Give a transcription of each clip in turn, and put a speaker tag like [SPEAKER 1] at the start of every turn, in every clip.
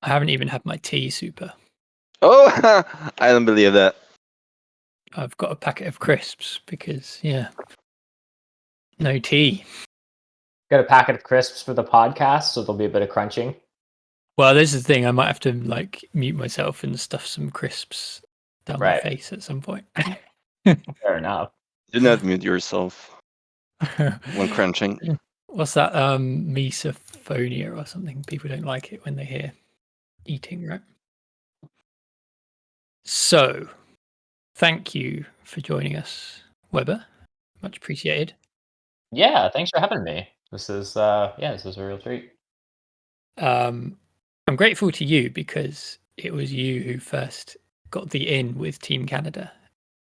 [SPEAKER 1] I haven't even had my tea, Super.
[SPEAKER 2] Oh, I don't believe that.
[SPEAKER 1] I've got a packet of crisps because, no tea.
[SPEAKER 3] Got a packet of crisps for the podcast, so there'll be a bit of crunching.
[SPEAKER 1] Well, this is the thing. I might have to mute myself and stuff some crisps down my face at some point.
[SPEAKER 3] Fair enough.
[SPEAKER 2] Do not mute yourself when crunching.
[SPEAKER 1] What's that? Misophonia or something. People don't like it when they hear eating, right? So, thank you for joining us, Webber. Much appreciated.
[SPEAKER 3] Yeah, thanks for having me. This is a real treat.
[SPEAKER 1] I'm grateful to you because it was you who first got the in with Team Canada,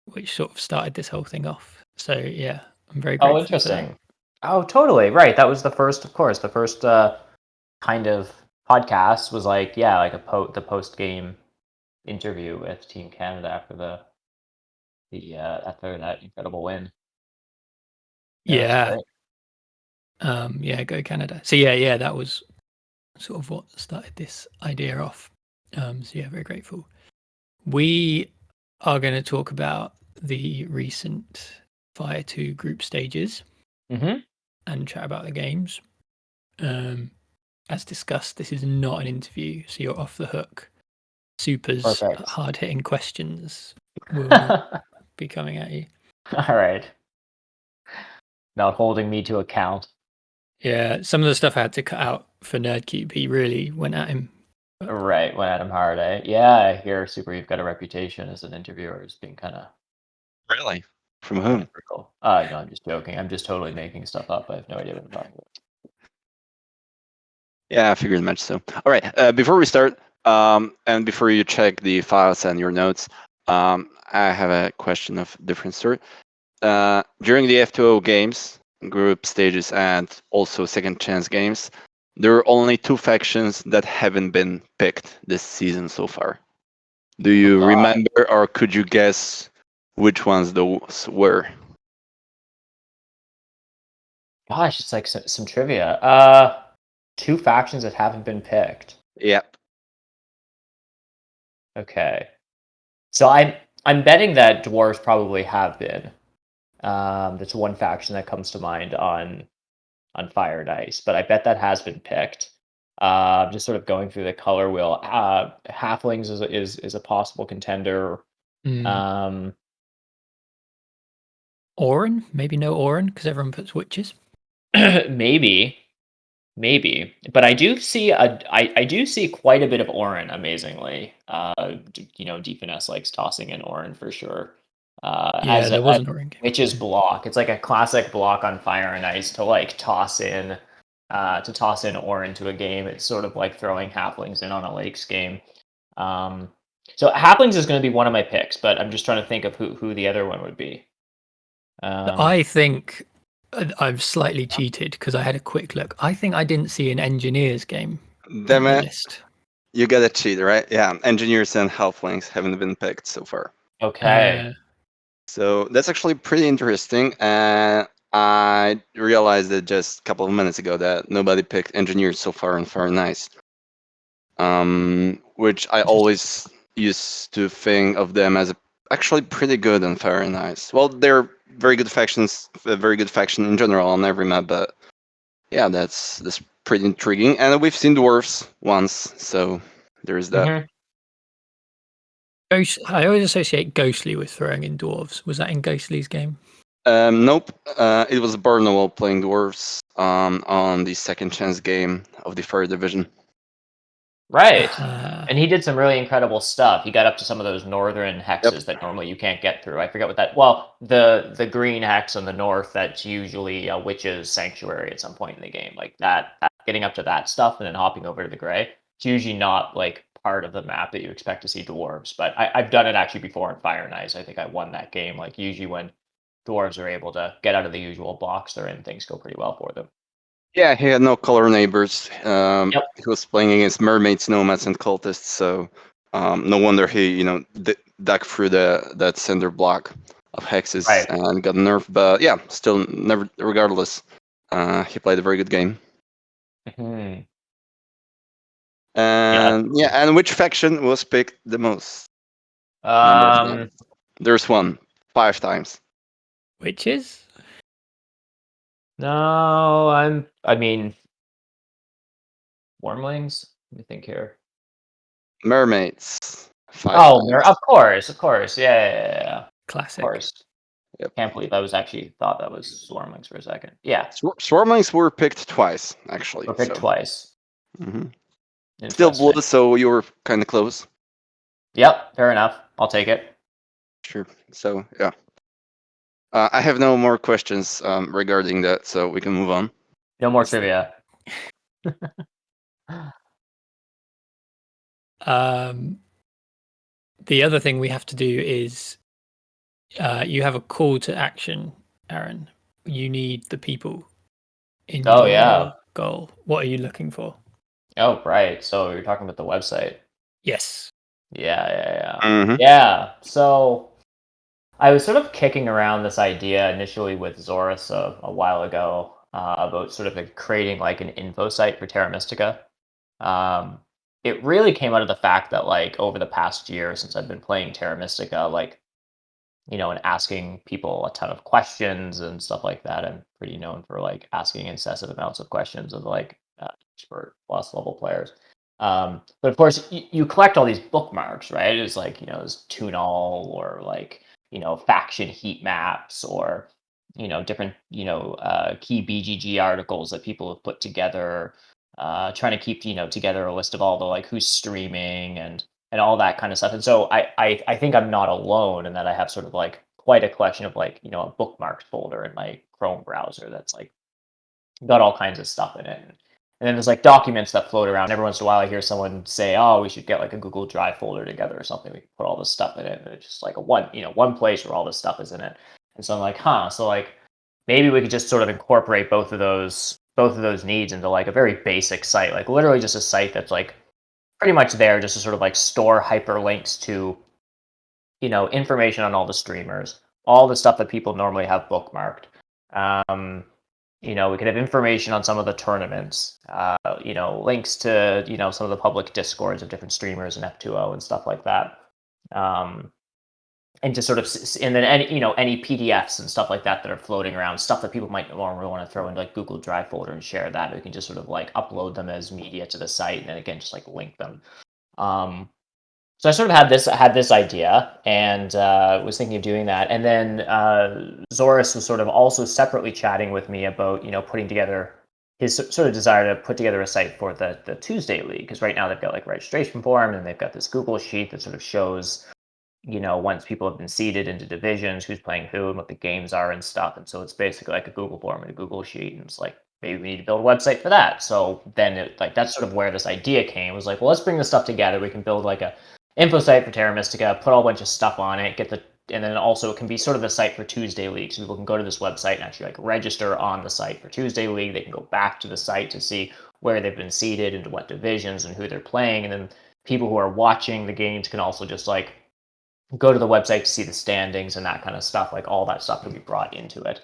[SPEAKER 1] which sort of started this whole thing off. So yeah, I'm very grateful.
[SPEAKER 3] Oh, interesting. Oh, totally. Right. That was the first, of course, the first kind of podcast was like the post game interview with Team Canada after after that incredible win.
[SPEAKER 1] Yeah. Go Canada. So yeah, that was sort of what started this idea off. So yeah, very grateful. We are going to talk about the recent Fire 2 group stages and chat about the games. As discussed, this is not an interview, so you're off the hook. Super's hard-hitting questions will not be coming at you.
[SPEAKER 3] All right. Not holding me to account.
[SPEAKER 1] Yeah, some of the stuff I had to cut out for NerdCube, he really went at him.
[SPEAKER 3] Right, went at him hard, eh? Yeah, I hear, Super, you've got a reputation as an interviewer as being kind of...
[SPEAKER 2] Really? From whom?
[SPEAKER 3] No, I'm just joking. I'm just totally making stuff up. I have no idea what I'm talking about.
[SPEAKER 2] Yeah, I figured as much so. All right, before we start, and before you check the files and your notes, I have a question of different sort. During the F2O games, group stages, and also second chance games, there are only 2 factions that haven't been picked this season so far. Do you remember, or could you guess which ones those were?
[SPEAKER 3] Gosh, it's like some trivia. 2 factions that haven't been picked.
[SPEAKER 2] Yep.
[SPEAKER 3] Okay. So I'm betting that dwarves probably have been. That's one faction that comes to mind on Fire and Ice, but I bet that has been picked. Just sort of going through the color wheel. Halflings is a possible contender.
[SPEAKER 1] Orin? Maybe no Orin because everyone puts witches.
[SPEAKER 3] Maybe, but I do see I do see quite a bit of Orin. Amazingly, D-Finesse likes tossing in Orin for sure.
[SPEAKER 1] There was an Orin game.
[SPEAKER 3] Witch's block. It's like a classic block on Fire and Ice to toss in Orin to a game. It's sort of like throwing halflings in on a Lakes game. So halflings is going to be one of my picks, but I'm just trying to think of who the other one would be.
[SPEAKER 1] I think I've slightly cheated because I had a quick look. I think I didn't see an engineers game on the list.
[SPEAKER 2] You gotta cheat, right? Yeah, engineers and halflings haven't been picked so far.
[SPEAKER 3] Okay.
[SPEAKER 2] So that's actually pretty interesting. I realized that just a couple of minutes ago that nobody picked engineers so far on Fire and Ice. Which I always used to think of them as actually pretty good on Fire and Ice. Well, they're very good factions, a very good faction in general on every map, but yeah, that's pretty intriguing. And we've seen dwarves once, so there's that.
[SPEAKER 1] I always associate Ghostly with throwing in dwarves. Was that in Ghostly's game?
[SPEAKER 2] Nope. It was Barnwell playing dwarves on the second chance game of the Fire Division.
[SPEAKER 3] Right. And he did some really incredible stuff. He got up to some of those northern hexes that normally you can't get through. I forget what that... Well, the green hex on the north, that's usually a witch's sanctuary at some point in the game. Like that, getting up to that stuff and then hopping over to the gray, it's usually not part of the map that you expect to see dwarves. But I've done it actually before in Fire and Ice. I think I won that game. Usually when dwarves are able to get out of the usual blocks they're in, things go pretty well for them.
[SPEAKER 2] Yeah, he had no color neighbors. He was playing against mermaids, nomads, and cultists, so no wonder he, dug through that center block of hexes and got nerfed. But yeah, still, regardless, he played a very good game. And and which faction was picked the most number of times? There's one, 5 times.
[SPEAKER 1] Which is?
[SPEAKER 3] No, I mean, Wormlings. Let me think here.
[SPEAKER 2] Mermaids. 5
[SPEAKER 3] Oh,
[SPEAKER 2] times.
[SPEAKER 3] of course. Yeah.
[SPEAKER 1] Classic.
[SPEAKER 3] Of course.
[SPEAKER 2] Yep.
[SPEAKER 3] Can't believe I was actually thought that was Swarmlings for a second. Yeah.
[SPEAKER 2] Swarmlings were picked twice, actually.
[SPEAKER 3] Were picked twice.
[SPEAKER 2] Still blue, so you were kind of close.
[SPEAKER 3] Yep, fair enough. I'll take it.
[SPEAKER 2] Sure. So, yeah. I have no more questions regarding that, so we can move on.
[SPEAKER 3] No more trivia.
[SPEAKER 1] The other thing we have to do is you have a call to action, Aaron. You need the people in your goal. What are you looking for?
[SPEAKER 3] Oh, right. So you're talking about the website.
[SPEAKER 1] Yes.
[SPEAKER 3] Yeah. Yeah. So I was sort of kicking around this idea initially with Zorus a while ago about sort of creating like an info site for Terra Mystica. It really came out of the fact that like over the past year since I've been playing Terra Mystica, like, and asking people a ton of questions and stuff like that. I'm pretty known for like asking incessant amounts of questions of like expert plus level players. But of course, you collect all these bookmarks, right? It's like, there's tune all or like, faction heat maps or, different, key BGG articles that people have put together, trying to keep, together a list of all the like who's streaming and all that kind of stuff. And so I think I'm not alone in that I have sort of like quite a collection of like, a bookmarked folder in my Chrome browser that's like got all kinds of stuff in it. And then there's like documents that float around. Every once in a while I hear someone say, oh, we should get like a Google Drive folder together or something. We can put all this stuff in it. And it's just like one place where all this stuff is in it. And so I'm like, so like maybe we could just sort of incorporate both of those needs into like a very basic site, like literally just a site that's like pretty much there just to sort of like store hyperlinks to, information on all the streamers, all the stuff that people normally have bookmarked. We could have information on some of the tournaments, links to, some of the public discords of different streamers and F2O and stuff like that. And to sort of, and then any PDFs and stuff like that that are floating around, stuff that people might normally want to throw into like Google Drive folder and share that. We can just sort of like upload them as media to the site and then again, just like link them. So I sort of had this idea and was thinking of doing that. And then Zorus was sort of also separately chatting with me about, putting together his sort of desire to put together a site for the Tuesday League. Because right now they've got like registration form and they've got this Google sheet that sort of shows, once people have been seeded into divisions, who's playing who and what the games are and stuff. And so it's basically like a Google form and a Google sheet. And it's like, maybe we need to build a website for that. So then that's sort of where this idea came. It was like, well, let's bring this stuff together. We can build like a info site for Terra Mystica, put a whole bunch of stuff on it, and then also it can be sort of the site for Tuesday League. So people can go to this website and actually like register on the site for Tuesday League. They can go back to the site to see where they've been seeded, into what divisions and who they're playing. And then people who are watching the games can also just like go to the website to see the standings and that kind of stuff. Like all that stuff can be brought into it.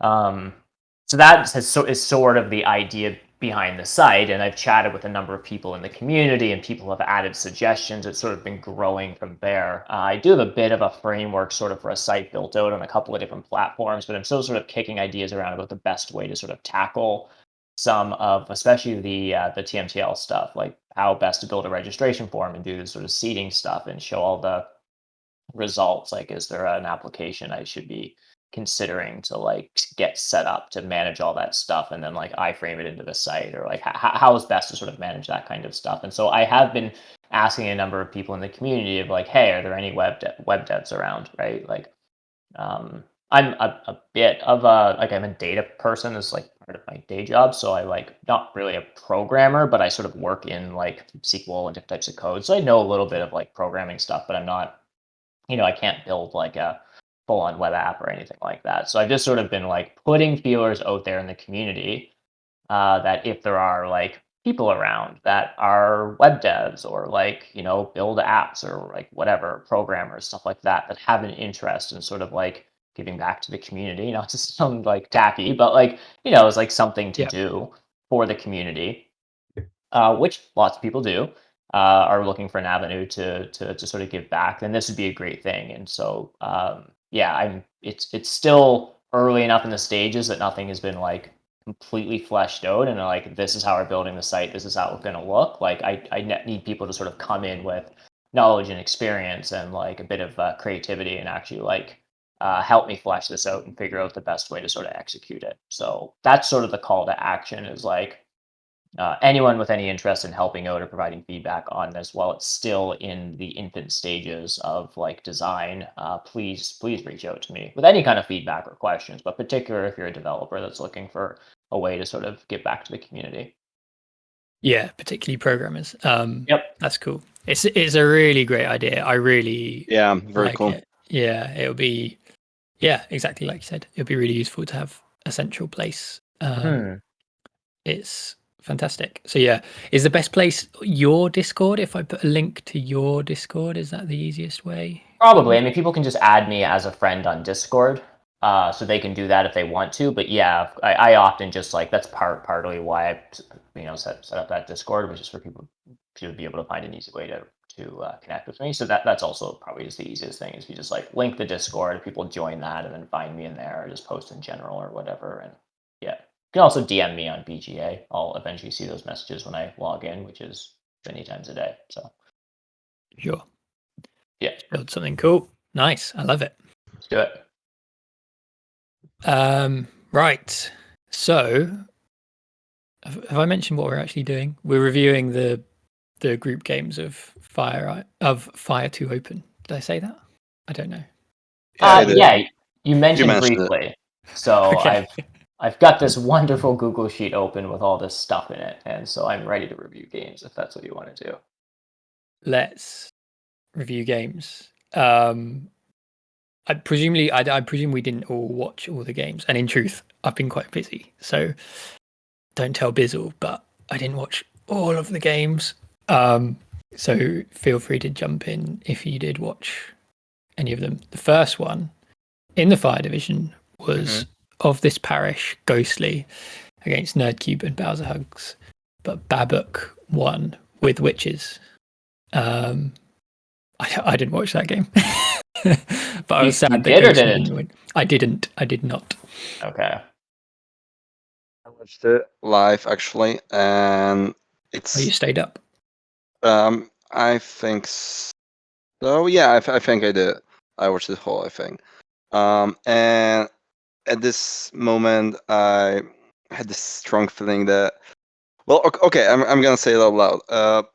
[SPEAKER 3] So that is sort of the idea behind the site, and I've chatted with a number of people in the community and people have added suggestions. It's sort of been growing from there. I do have a bit of a framework sort of for a site built out on a couple of different platforms, but I'm still sort of kicking ideas around about the best way to sort of tackle some of, especially the TMTL stuff, like how best to build a registration form and do the sort of seeding stuff and show all the results. Like, is there an application I should be considering to like get set up to manage all that stuff, and then like I frame it into the site, or like how is best to sort of manage that kind of stuff. And so I have been asking a number of people in the community of like, hey, are there any web devs around, right? Like I'm a bit of I'm a data person as like part of my day job, so I like not really a programmer, but I sort of work in like SQL and different types of code, so I know a little bit of like programming stuff, but I'm not, I can't build like a full-on web app or anything like that. So I've just sort of been like putting feelers out there in the community that if there are like people around that are web devs or like, build apps or like whatever, programmers, stuff like that, that have an interest in sort of like giving back to the community, not to sound like tacky, but like, it's like something to do for the community. which lots of people do, are looking for an avenue to sort of give back, then this would be a great thing. And so, it's still early enough in the stages that nothing has been like completely fleshed out and like this is how we're building the site, this is how it's going to look. Like I need people to sort of come in with knowledge and experience and like a bit of creativity and actually like help me flesh this out and figure out the best way to sort of execute it. So that's sort of the call to action, is like anyone with any interest in helping out or providing feedback on this while it's still in the infant stages of like design, please reach out to me with any kind of feedback or questions, but particularly if you're a developer that's looking for a way to sort of give back to the community.
[SPEAKER 1] Yeah, particularly programmers.
[SPEAKER 3] Yep.
[SPEAKER 1] That's cool. It's a really great idea. I really
[SPEAKER 2] very
[SPEAKER 1] like
[SPEAKER 2] cool.
[SPEAKER 1] it. Yeah, it'll be exactly like you said. It'll be really useful to have a central place. It's fantastic. So yeah, is the best place your Discord? If I put a link to your Discord, is that the easiest way?
[SPEAKER 3] Probably. I mean, people can just add me as a friend on Discord, so they can do that if they want to. But yeah, I often just like that's partly why I set up that Discord, which is for people to be able to find an easy way to connect with me. So that's also probably just the easiest thing, is you just like link the Discord, people join that, and then find me in there, or just post in general or whatever. And yeah, you can also DM me on BGA. I'll eventually see those messages when I log in, which is many times a day. So
[SPEAKER 1] sure.
[SPEAKER 3] Yeah.
[SPEAKER 1] Build something cool. Nice. I love it.
[SPEAKER 3] Let's do it.
[SPEAKER 1] Right. So have I mentioned what we're actually doing? We're reviewing the group games of Fire 2 Open. Did I say that? I don't know.
[SPEAKER 3] Yeah, you mentioned
[SPEAKER 2] mentioned
[SPEAKER 3] briefly. So
[SPEAKER 1] Okay.
[SPEAKER 3] I've got this wonderful Google Sheet open with all this stuff in it, and so I'm ready to review games if that's what you want to do.
[SPEAKER 1] Let's review games. I presume we didn't all watch all the games, and in truth, I've been quite busy, so don't tell Bizzle, but I didn't watch all of the games. So feel free to jump in if you did watch any of them. The first one in the Fire Division was Of This Parish, Ghostly, against Nerdcube and Bowser Hugs, but Babuk won with Witches. I didn't watch that game. But I was sad that
[SPEAKER 3] did or
[SPEAKER 1] Ghostly
[SPEAKER 3] didn't?
[SPEAKER 1] didn't win. I didn't. I did not.
[SPEAKER 3] Okay.
[SPEAKER 2] I watched it live actually, and it's.
[SPEAKER 1] Oh, you stayed up.
[SPEAKER 2] I think so. Yeah, I think I did. I watched the whole thing. And at this moment, I had this strong feeling that. Well, okay, I'm gonna say it out loud.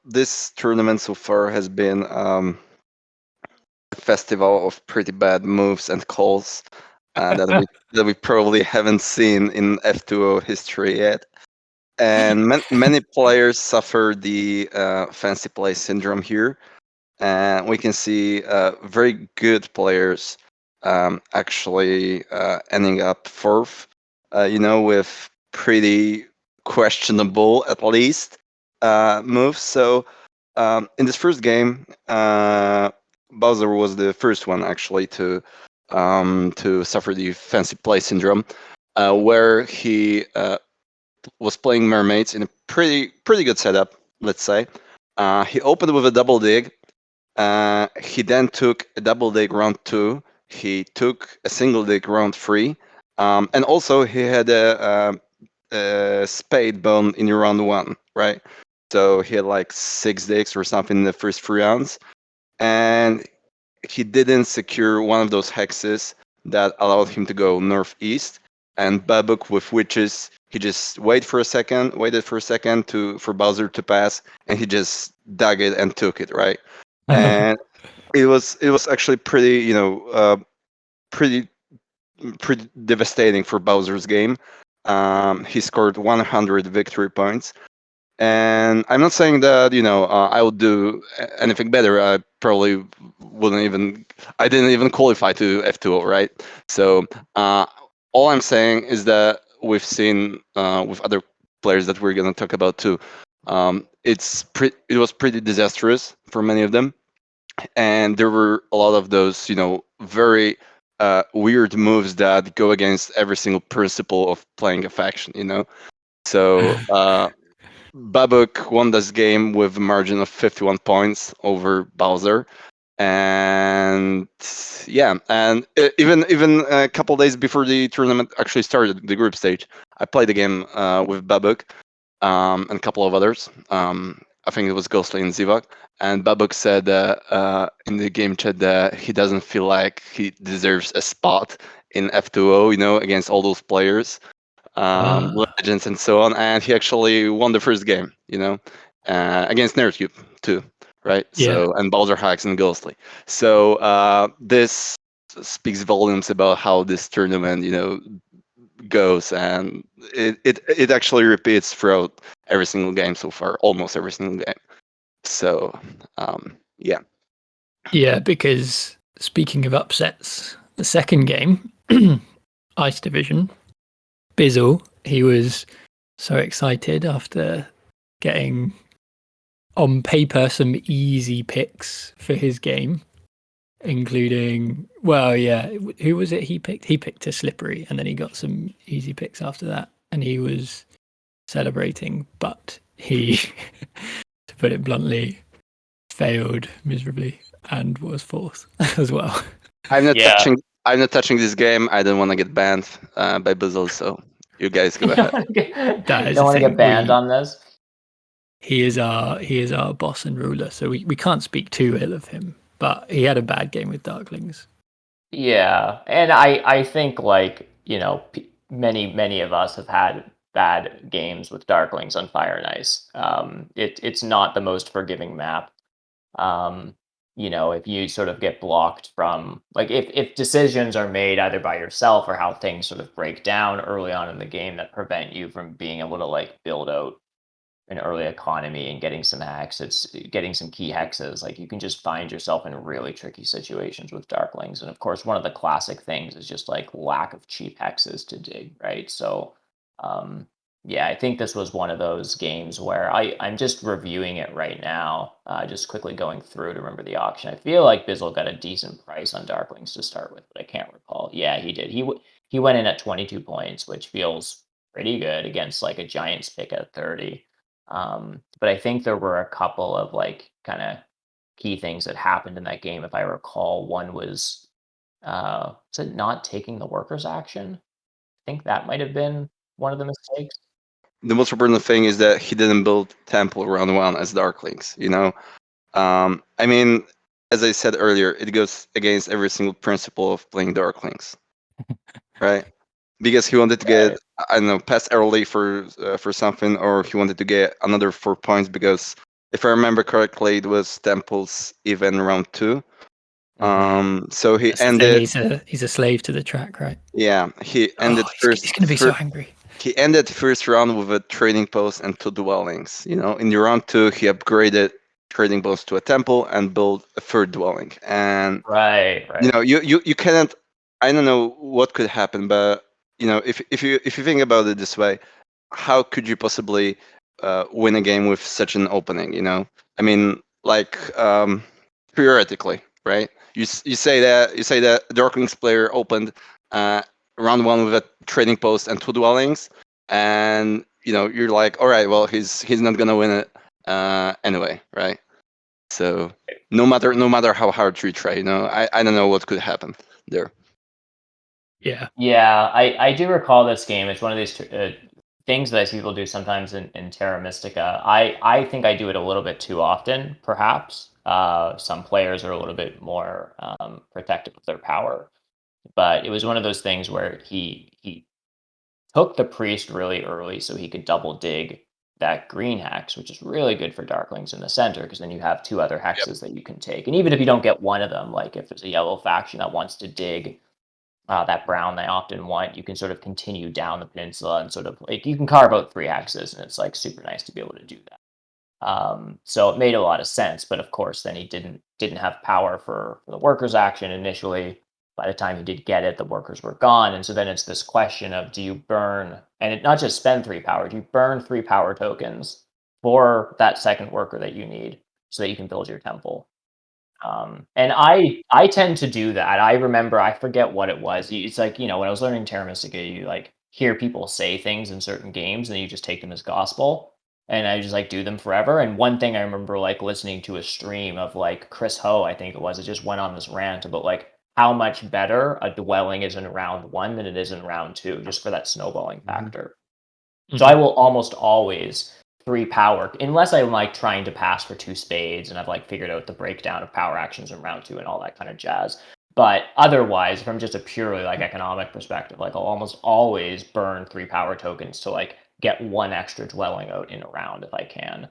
[SPEAKER 2] This tournament so far has been a festival of pretty bad moves and calls that we probably haven't seen in F2O history yet. And many players suffer the fancy play syndrome here, and we can see very good players actually ending up fourth. With pretty questionable, at least, moves. So in this first game, Bowser was the first one actually to suffer the fancy play syndrome, where he was playing mermaids in a pretty good setup, let's say. He opened with a double dig. He then took a double dig round 2. He took a single dig round 3. And also he had a spade bone in round 1, right? So he had like 6 digs or something in the first 3 rounds. And he didn't secure one of those hexes that allowed him to go northeast. And Babuk with Witches, he just waited for a second for Bowser to pass, and he just dug it and took it, right? And it was actually pretty, pretty devastating for Bowser's game. He scored 100 victory points. And I'm not saying that, I would do anything better. I probably I didn't even qualify to F2O, right? So all I'm saying is that we've seen with other players that we're going to talk about too, it was pretty disastrous for many of them. And there were a lot of those, very weird moves that go against every single principle of playing a faction, So Babuk won this game with a margin of 51 points over Bowser. And yeah, and even a couple days before the tournament actually started, the group stage, I played the game with Babuk and a couple of others. I think it was Ghostly and Zivak. And Babuk said in the game chat that he doesn't feel like he deserves a spot in F2O, against all those players, legends and so on. And he actually won the first game, against Nerdcube too. Right.
[SPEAKER 1] Yeah.
[SPEAKER 2] So, and Bowser Hacks and Ghostly. So this speaks volumes about how this tournament, goes, and it actually repeats throughout every single game so far, almost every single game. So yeah.
[SPEAKER 1] Yeah, because speaking of upsets, the second game, Ice Division, Bizzle, he was so excited after getting on paper some easy picks for his game, including, who was it he picked? He picked a Slippery, and then he got some easy picks after that, and he was celebrating, but he, to put it bluntly, failed miserably and was fourth as well.
[SPEAKER 2] I'm not touching this game. I don't want to get banned by Bizzle, so you guys go ahead.
[SPEAKER 3] Don't want to get banned on this.
[SPEAKER 1] He is our boss and ruler, so we can't speak too ill of him. But he had a bad game with Darklings.
[SPEAKER 3] Yeah, and I think many of us have had bad games with Darklings on Fire and Ice. It's not the most forgiving map. If you sort of get blocked from if decisions are made either by yourself or how things sort of break down early on in the game that prevent you from being able to build out an early economy and getting some getting some key hexes, you can just find yourself in really tricky situations with Darklings. And of course, one of the classic things is just lack of cheap hexes to dig, right? So yeah, I think this was one of those games where I'm just reviewing it right now, just quickly going through to remember the auction. I feel like Bizzle got a decent price on Darklings to start with, but I can't recall. Yeah, he did. He went in at 22 points, which feels pretty good against a Giants pick at 30. But I think there were a couple of kind of key things that happened in that game. If I recall, one was it not taking the workers action? I think that might have been one of the mistakes.
[SPEAKER 2] The most important thing is that he didn't build Temple round one as Darklings. I mean, as I said earlier, it goes against every single principle of playing Darklings, right? Because he wanted to get, I don't know, pass early for something, or he wanted to get another 4 points because, if I remember correctly, it was Temple's even round 2. So he ended.
[SPEAKER 1] He's a slave to the track, right?
[SPEAKER 2] Yeah, he ended first.
[SPEAKER 1] He's gonna be so angry.
[SPEAKER 2] He ended first round with a trading post and 2 dwellings. In the round 2, he upgraded trading post to a temple and built a 3rd dwelling. And
[SPEAKER 3] right.
[SPEAKER 2] You cannot. I don't know what could happen, but if you think about it this way, how could you possibly win a game with such an opening? I mean, theoretically, right? You say that Darklings player opened round 1 with a trading post and 2 dwellings, and you're like, all right, well, he's not gonna win it anyway, right? So no matter how hard you try, I don't know what could happen there.
[SPEAKER 3] Yeah, I do recall this game. It's one of these things that I see people do sometimes in Terra Mystica. I think I do it a little bit too often, perhaps. Some players are a little bit more protective of their power. But it was one of those things where he took the priest really early so he could double dig that green hex, which is really good for Darklings in the center, because then you have 2 other hexes that you can take. And even if you don't get one of them, if there's a yellow faction that wants to dig that brown they often want, you can sort of continue down the peninsula and sort of you can carve out 3 hexes, and it's super nice to be able to do that. So it made a lot of sense, but of course then he didn't have power for the workers action initially. By the time he did get it, the workers were gone, and so then it's this question of, do you burn, and not just spend 3 power, do you burn 3 power tokens for that second worker that you need so that you can build your temple? And I tend to do that. I remember, I forget what it was. It's when I was learning Terra Mystica, you hear people say things in certain games and you just take them as gospel. and I just like do them forever. And one thing I remember like listening to a stream of like Chris Ho, I think it just went on this rant about like how much better a dwelling is in round 1 than it is in round 2, just for that snowballing factor. So I will almost always 3 power, unless I'm like trying to pass for 2 spades and I've like figured out the breakdown of power actions in round 2 and all that kind of jazz. But otherwise, from just a purely like economic perspective, like I'll almost always burn 3 power tokens to like get 1 extra dwelling out in a round if I can.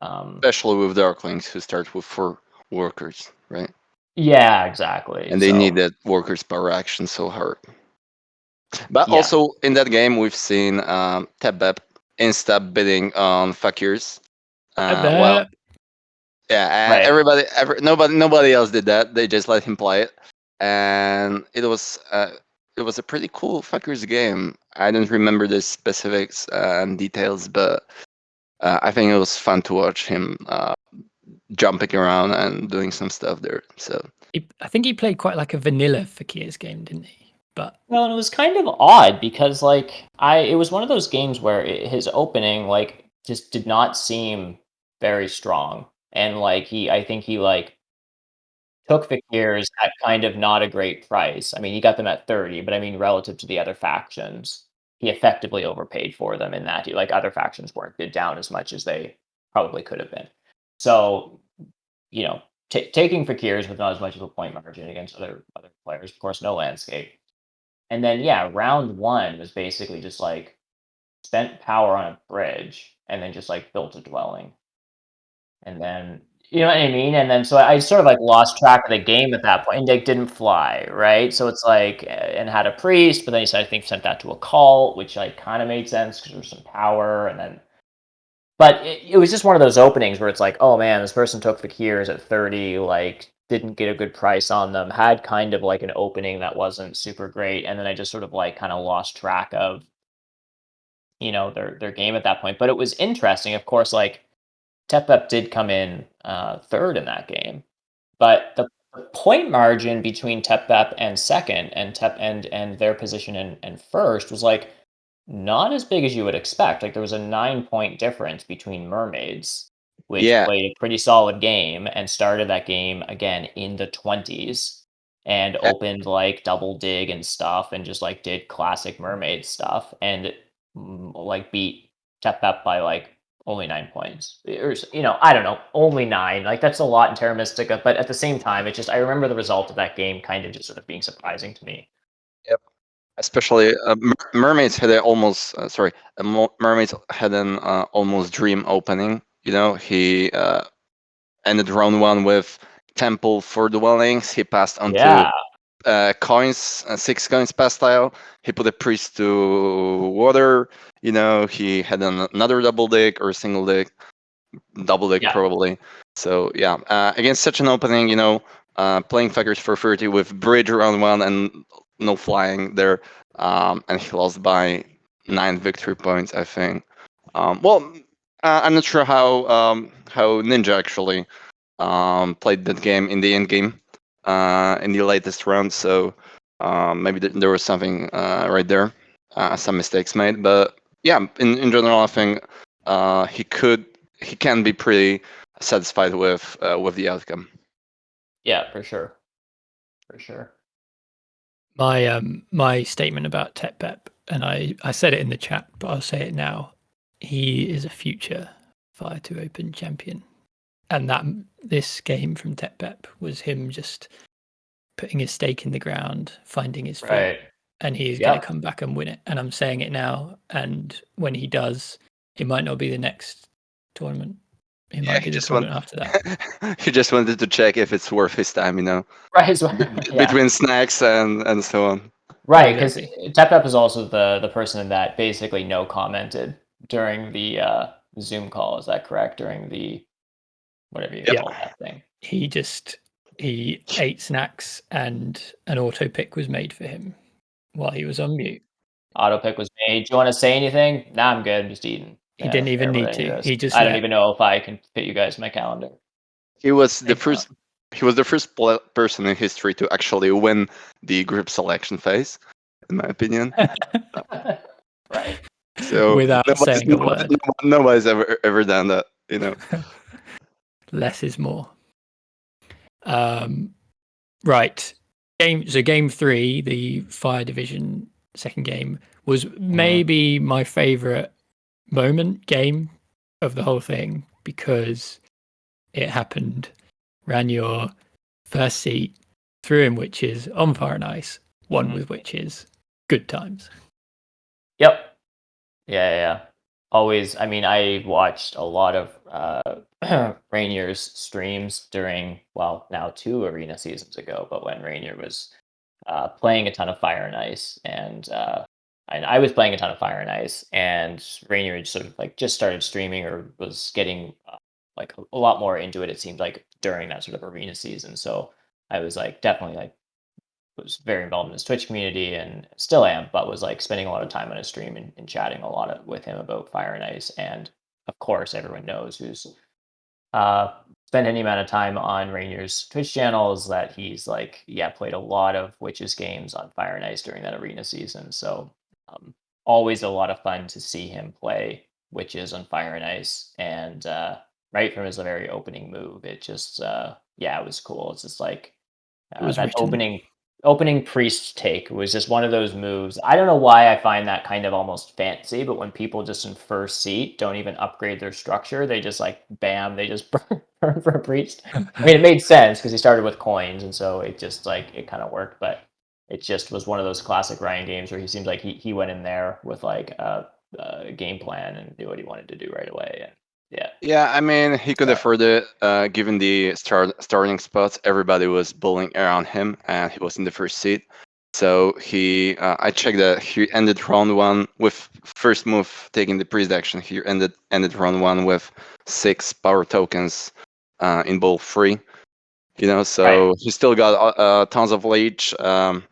[SPEAKER 2] Especially with Darklings, who start with 4 workers, right?
[SPEAKER 3] Yeah, exactly.
[SPEAKER 2] And they need that workers power action so hard. But also in that game, we've seen Tebep insta bidding on Fakirs. Well, yeah,
[SPEAKER 3] right.
[SPEAKER 2] nobody else did that. They just let him play it, and it was a pretty cool Fakirs game. I don't remember the specifics and details, but I think it was fun to watch him jumping around and doing some stuff there. So
[SPEAKER 1] I think he played quite like a vanilla Fakir's game, didn't he? But
[SPEAKER 3] well, and it was kind of odd because like it was one of those games where his opening like just did not seem very strong, and like I think he like took Fakirs at kind of not a great price. I mean, he got them at 30, but I mean relative to the other factions, he effectively overpaid for them in that like other factions weren't bid down as much as they probably could have been. So, you know, taking Fakirs with not as much of a point margin against other players, of course, no landscape. And then yeah, round 1 was basically just like spent power on a bridge and then just like built a dwelling. And then you know what I mean? And then so I sort of like lost track of the game at that point. And like didn't fly, right? So it's like and had a priest, but then he said I think sent that to a cult, which like kind of made sense because there was some power, and then but it was just one of those openings where it's like, oh man, this person took Fakirs at 30, like didn't get a good price on them, had kind of like an opening that wasn't super great, and then I just sort of like kind of lost track of, you know, their game at that point. But it was interesting, of course, like Tep did come in 3rd in that game, but the point margin between Tep and second and and their position in first was like not as big as you would expect. Like there was a 9-point difference between Mermaids, which
[SPEAKER 2] yeah,
[SPEAKER 3] played a pretty solid game and started that game again in the 20s and opened like double dig and stuff and just like did classic Mermaid stuff and like beat Tep by like only 9 points. Or, you know, I don't know, only 9. Like that's a lot in Terra Mystica, but at the same time, it's just I remember the result of that game kind of just sort of being surprising to me.
[SPEAKER 2] yep. Especially Mermaids had an almost Mermaids had an almost dream opening. You know, he ended round 1 with Temple for dwellings. He passed on to coins, 6 coins pass tile. He put a priest to water. You know, he had another double dig or single dig, double dig probably. So yeah, against such an opening, you know, playing Fakirs for 30 with bridge round 1 and no flying there, and he lost by 9 victory points, I think. Well, I'm not sure how Ninja actually played that game in the end game in the latest round. So maybe there was something right there, some mistakes made. But yeah, in general, I think he can be pretty satisfied with the outcome.
[SPEAKER 3] Yeah, for sure. For sure.
[SPEAKER 1] My statement about Tep, and I said it in the chat, but I'll say it now. He is a future Fire to Open champion. And that this game from Tep was him just putting his stake in the ground, finding his feet, and he's going to come back and win it. And I'm saying it now. And when he does, it might not be the next tournament. It might be the tournament after that.
[SPEAKER 2] He just wanted to check if it's worth his time, you know,
[SPEAKER 3] right?
[SPEAKER 2] Between snacks and so on.
[SPEAKER 3] Right, because Tep is also the person that basically no commented during the Zoom call. Is that correct? During the whatever you call that thing.
[SPEAKER 1] He ate snacks and an auto pick was made for him while he was on mute.
[SPEAKER 3] Auto pick was made. Do you want to say anything? Nah, I'm good. I'm just eating.
[SPEAKER 1] He didn't even need to. He just
[SPEAKER 3] I don't even know if I can fit you guys in my calendar.
[SPEAKER 2] He was the first. He was the first person in history to actually win the group selection phase, in my opinion.
[SPEAKER 3] Right.
[SPEAKER 2] So
[SPEAKER 1] without saying a word.
[SPEAKER 2] Nobody's ever done that, you know.
[SPEAKER 1] Less is more. Right. Game 3, the Fire Division second game, was maybe my favorite game of the whole thing because it happened. Ran your first seat, threw in witches on Fire and Ice, won with witches. Good times.
[SPEAKER 3] Yep. Yeah. Always. I mean, I watched a lot of Rainier's streams during, well, now 2 arena seasons ago, but when Rainier was playing a ton of Fire and Ice, and I was playing a ton of Fire and Ice, and Rainier had sort of like just started streaming or was getting like a lot more into it. It seemed like during that sort of arena season. So I was like definitely like was very involved in his Twitch community and still am, but was like spending a lot of time on his stream and chatting a lot with him about Fire and Ice. And of course, everyone knows who's spent any amount of time on Rainier's Twitch channels that he's like, played a lot of Witches games on Fire and Ice during that arena season. So always a lot of fun to see him play Witches on Fire and Ice. And right from his very opening move, it just, it was cool. It's just like
[SPEAKER 1] It was
[SPEAKER 3] that
[SPEAKER 1] written.
[SPEAKER 3] opening priest take was just one of those moves. I don't know why I find that kind of almost fancy, but when people just in first seat don't even upgrade their structure, they just like bam, they just burn for a priest. I mean, it made sense because he started with coins, and so it just like it kind of worked. But it just was one of those classic Ryan games where he seemed like he went in there with like a game plan and knew what he wanted to do right away. And
[SPEAKER 2] Yeah, I mean, he could afford it. Given the starting spots, everybody was bullying around him, and he was in the first seat. So I checked that he ended round 1 with first move taking the priest action. He ended round 1 with 6 power tokens in bowl 3. You know, so he still got tons of leech.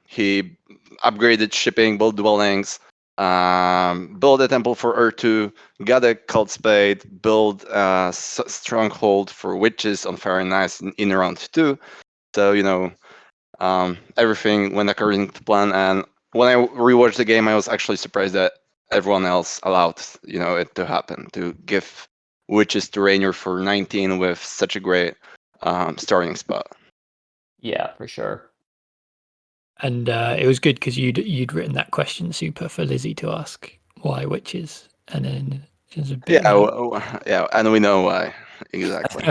[SPEAKER 2] He upgraded shipping, built dwellings, build a temple for R2, got a cult spade, build a stronghold for witches on Fire and Ice in round 2. So, you know, everything went according to plan. And when I rewatched the game, I was actually surprised that everyone else allowed, you know, it to happen, to give witches to Rainier for 19 with such a great starting spot.
[SPEAKER 3] Yeah, for sure.
[SPEAKER 1] And it was good because you'd written that question, Super, for Lizzie to ask why witches, and then there's a bit.
[SPEAKER 2] Yeah, and we know why exactly.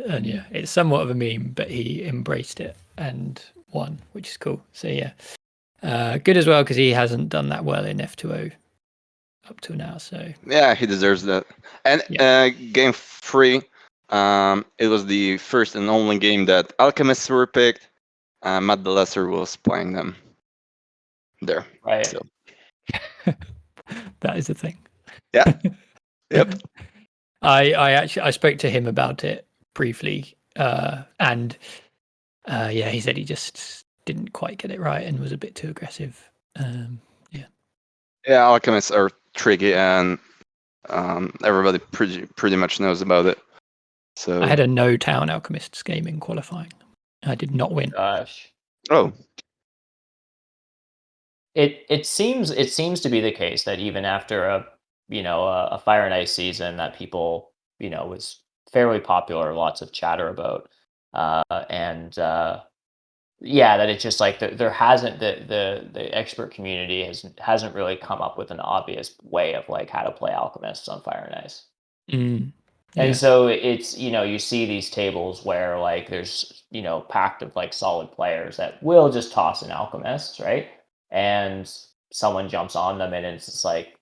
[SPEAKER 1] And yeah, it's somewhat of a meme, but he embraced it and won, which is cool. So yeah, good as well because he hasn't done that well in F2O up till now. So
[SPEAKER 2] yeah, he deserves that. And game 3, it was the first and only game that alchemists were picked. Matt the Lesser was playing them there.
[SPEAKER 3] Right.
[SPEAKER 2] So.
[SPEAKER 1] That is the thing.
[SPEAKER 2] Yeah. Yep.
[SPEAKER 1] I spoke to him about it briefly, and he said he just didn't quite get it right and was a bit too aggressive.
[SPEAKER 2] Yeah, alchemists are tricky, and everybody pretty much knows about it. So
[SPEAKER 1] I had a no town alchemists game in qualifying. I did not win.
[SPEAKER 3] Gosh.
[SPEAKER 2] Oh.
[SPEAKER 3] It seems to be the case that even after a Fire and Ice season that people was fairly popular, lots of chatter about, that it's just like there hasn't the expert community hasn't really come up with an obvious way of like how to play alchemists on Fire and Ice. And so it's, you see these tables where like there's, packed of like solid players that will just toss in alchemists, right? And someone jumps on them and it's just like,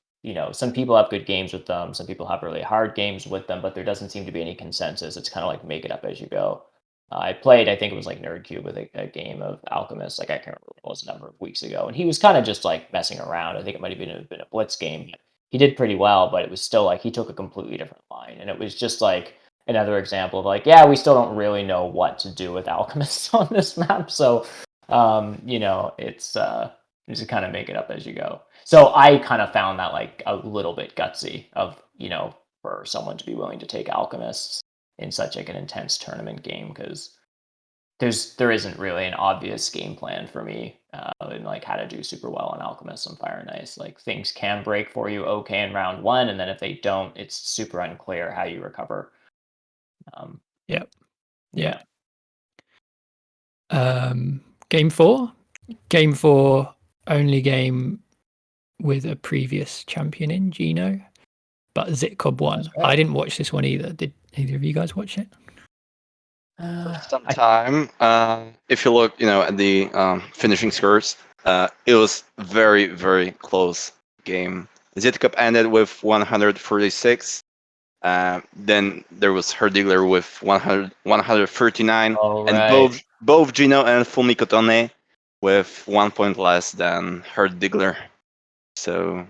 [SPEAKER 3] some people have good games with them, some people have really hard games with them, but there doesn't seem to be any consensus. It's kind of like make it up as you go. I played, I think it was like Nerdcube with a game of alchemists, like I can't remember what it was a number of weeks ago. And he was kind of just like messing around. I think it might have been a blitz game. He did pretty well, but it was still like he took a completely different line. And it was just like another example of like, we still don't really know what to do with alchemists on this map. So, it's you just kind of make it up as you go. So I kind of found that like a little bit gutsy of, for someone to be willing to take alchemists in such like an intense tournament game because there isn't really an obvious game plan for me in like how to do super well on Alchemist and Fire and Ice. Like things can break for you okay in round 1, and then if they don't, it's super unclear how you recover.
[SPEAKER 1] Yeah. Game 4. Game 4, only game with a previous champion in Gino, but Zitcob won.
[SPEAKER 3] Right.
[SPEAKER 1] I didn't watch this one either. Did either of you guys watch it?
[SPEAKER 2] For some time, if you look, at the finishing scores, it was very, very close game. Zitcup ended with 146. Then there was Herdigler with 139,
[SPEAKER 3] Oh,
[SPEAKER 2] and
[SPEAKER 3] right.
[SPEAKER 2] both Gino and Fumiko Tone with 1 point less than Herdigler. So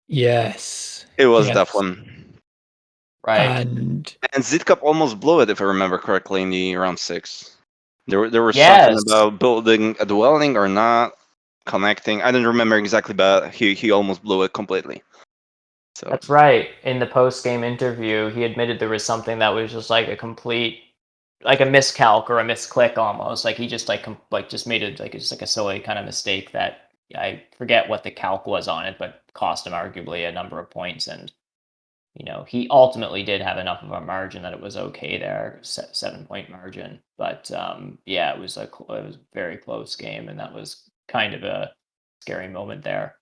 [SPEAKER 1] Yes.
[SPEAKER 2] it was that one.
[SPEAKER 3] Right.
[SPEAKER 1] And
[SPEAKER 2] Zitcup almost blew it, if I remember correctly, in the round 6. There was
[SPEAKER 3] Yes.
[SPEAKER 2] something about building a dwelling or not connecting. I don't remember exactly, but he almost blew it completely. So
[SPEAKER 3] That's right. In the post-game interview, he admitted there was something that was just like a complete, like a miscalc or a misclick almost. Like he just just made it like just like a silly kind of mistake that I forget what the calc was on it, but cost him arguably a number of points. And he ultimately did have enough of a margin that it was okay there, 7-point margin. But yeah, it was a very close game, and that was kind of a scary moment there,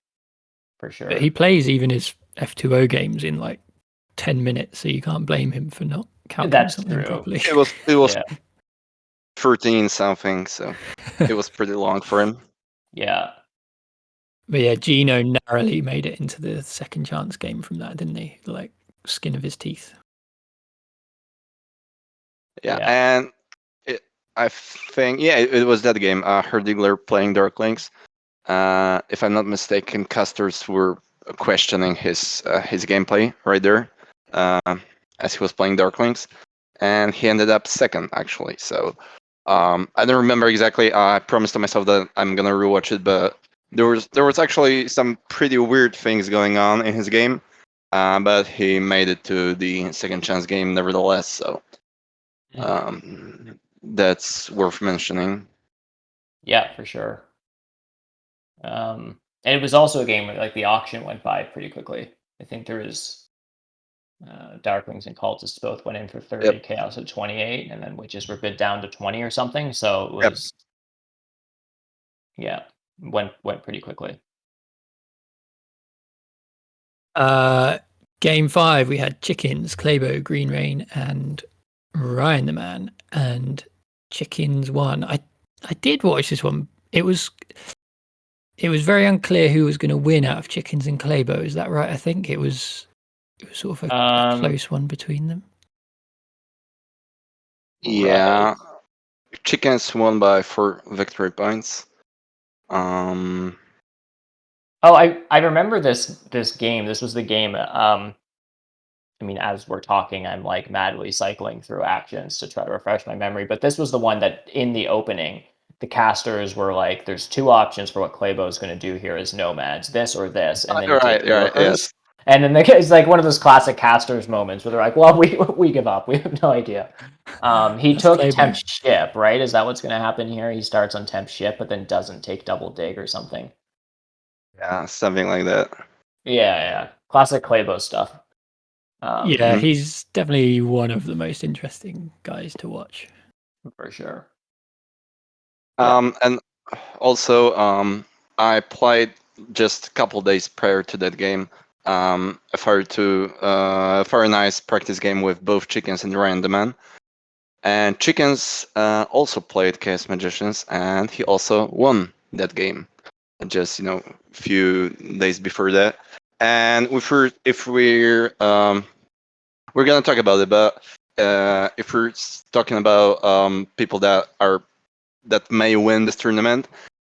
[SPEAKER 3] for sure.
[SPEAKER 1] but he plays even his F2O games in like 10 minutes, so you can't blame him for not calculating
[SPEAKER 3] That's
[SPEAKER 1] something
[SPEAKER 3] true.
[SPEAKER 1] properly.
[SPEAKER 2] it was
[SPEAKER 3] Yeah.
[SPEAKER 2] 13 something, so it was pretty long for him.
[SPEAKER 3] Yeah.
[SPEAKER 1] But yeah, Gino narrowly made it into the second chance game from that, didn't he? Like skin of his teeth.
[SPEAKER 2] Yeah,
[SPEAKER 3] Yeah.
[SPEAKER 2] and I think it was that game. Herdigler playing Darklings. If I'm not mistaken, casters were questioning his gameplay right there as he was playing Darklings, and he ended up second actually. So I don't remember exactly. I promised to myself that I'm gonna rewatch it, but there was actually some pretty weird things going on in his game, but he made it to the second chance game nevertheless. So that's worth mentioning.
[SPEAKER 3] Yeah, for sure. And it was also a game where like the auction went by pretty quickly. I think there was Darklings and Cultists both went in for 30,
[SPEAKER 2] Yep.
[SPEAKER 3] Chaos at 28, and then Witches were bid down to 20 or something. So it
[SPEAKER 2] Yep.
[SPEAKER 3] was, yeah, went pretty quickly.
[SPEAKER 1] Game 5, we had Chickens, Claybo, Green Rain, and Ryan the Man, and Chickens won. I did watch this one. It was very unclear who was going to win out of Chickens and Claybo. Is that right? I think it was sort of a close one between them.
[SPEAKER 2] Yeah,
[SPEAKER 3] Right.
[SPEAKER 2] Chickens won by 4 victory points.
[SPEAKER 3] Oh, I remember this game. This was the game. I mean, as we're talking, I'm like madly cycling through actions to try to refresh my memory. But this was the one that in the opening, the casters were like, "There's 2 options for what Claybo is going to do here: is nomads, this or this," and then you take workers.
[SPEAKER 2] Yes.
[SPEAKER 3] And then it's like one of those classic casters moments where they're like, "Well, we give up. We have no idea." He
[SPEAKER 1] That's
[SPEAKER 3] took
[SPEAKER 1] Claybo.
[SPEAKER 3] temp ship, right? Is that what's going to happen here? He starts on temp ship, but then doesn't take double dig or something.
[SPEAKER 2] Yeah, something like that.
[SPEAKER 3] Yeah. Classic Claybo stuff.
[SPEAKER 1] Yeah, he's definitely one of the most interesting guys to watch.
[SPEAKER 3] For sure.
[SPEAKER 2] And also, I played just a couple days prior to that game. A very nice practice game with both Chickens and Ryan the Man. And Chickens also played Chaos Magicians, and he also won that game. Just few days before that. And if we're gonna talk about it, but if we're talking about people that may win this tournament,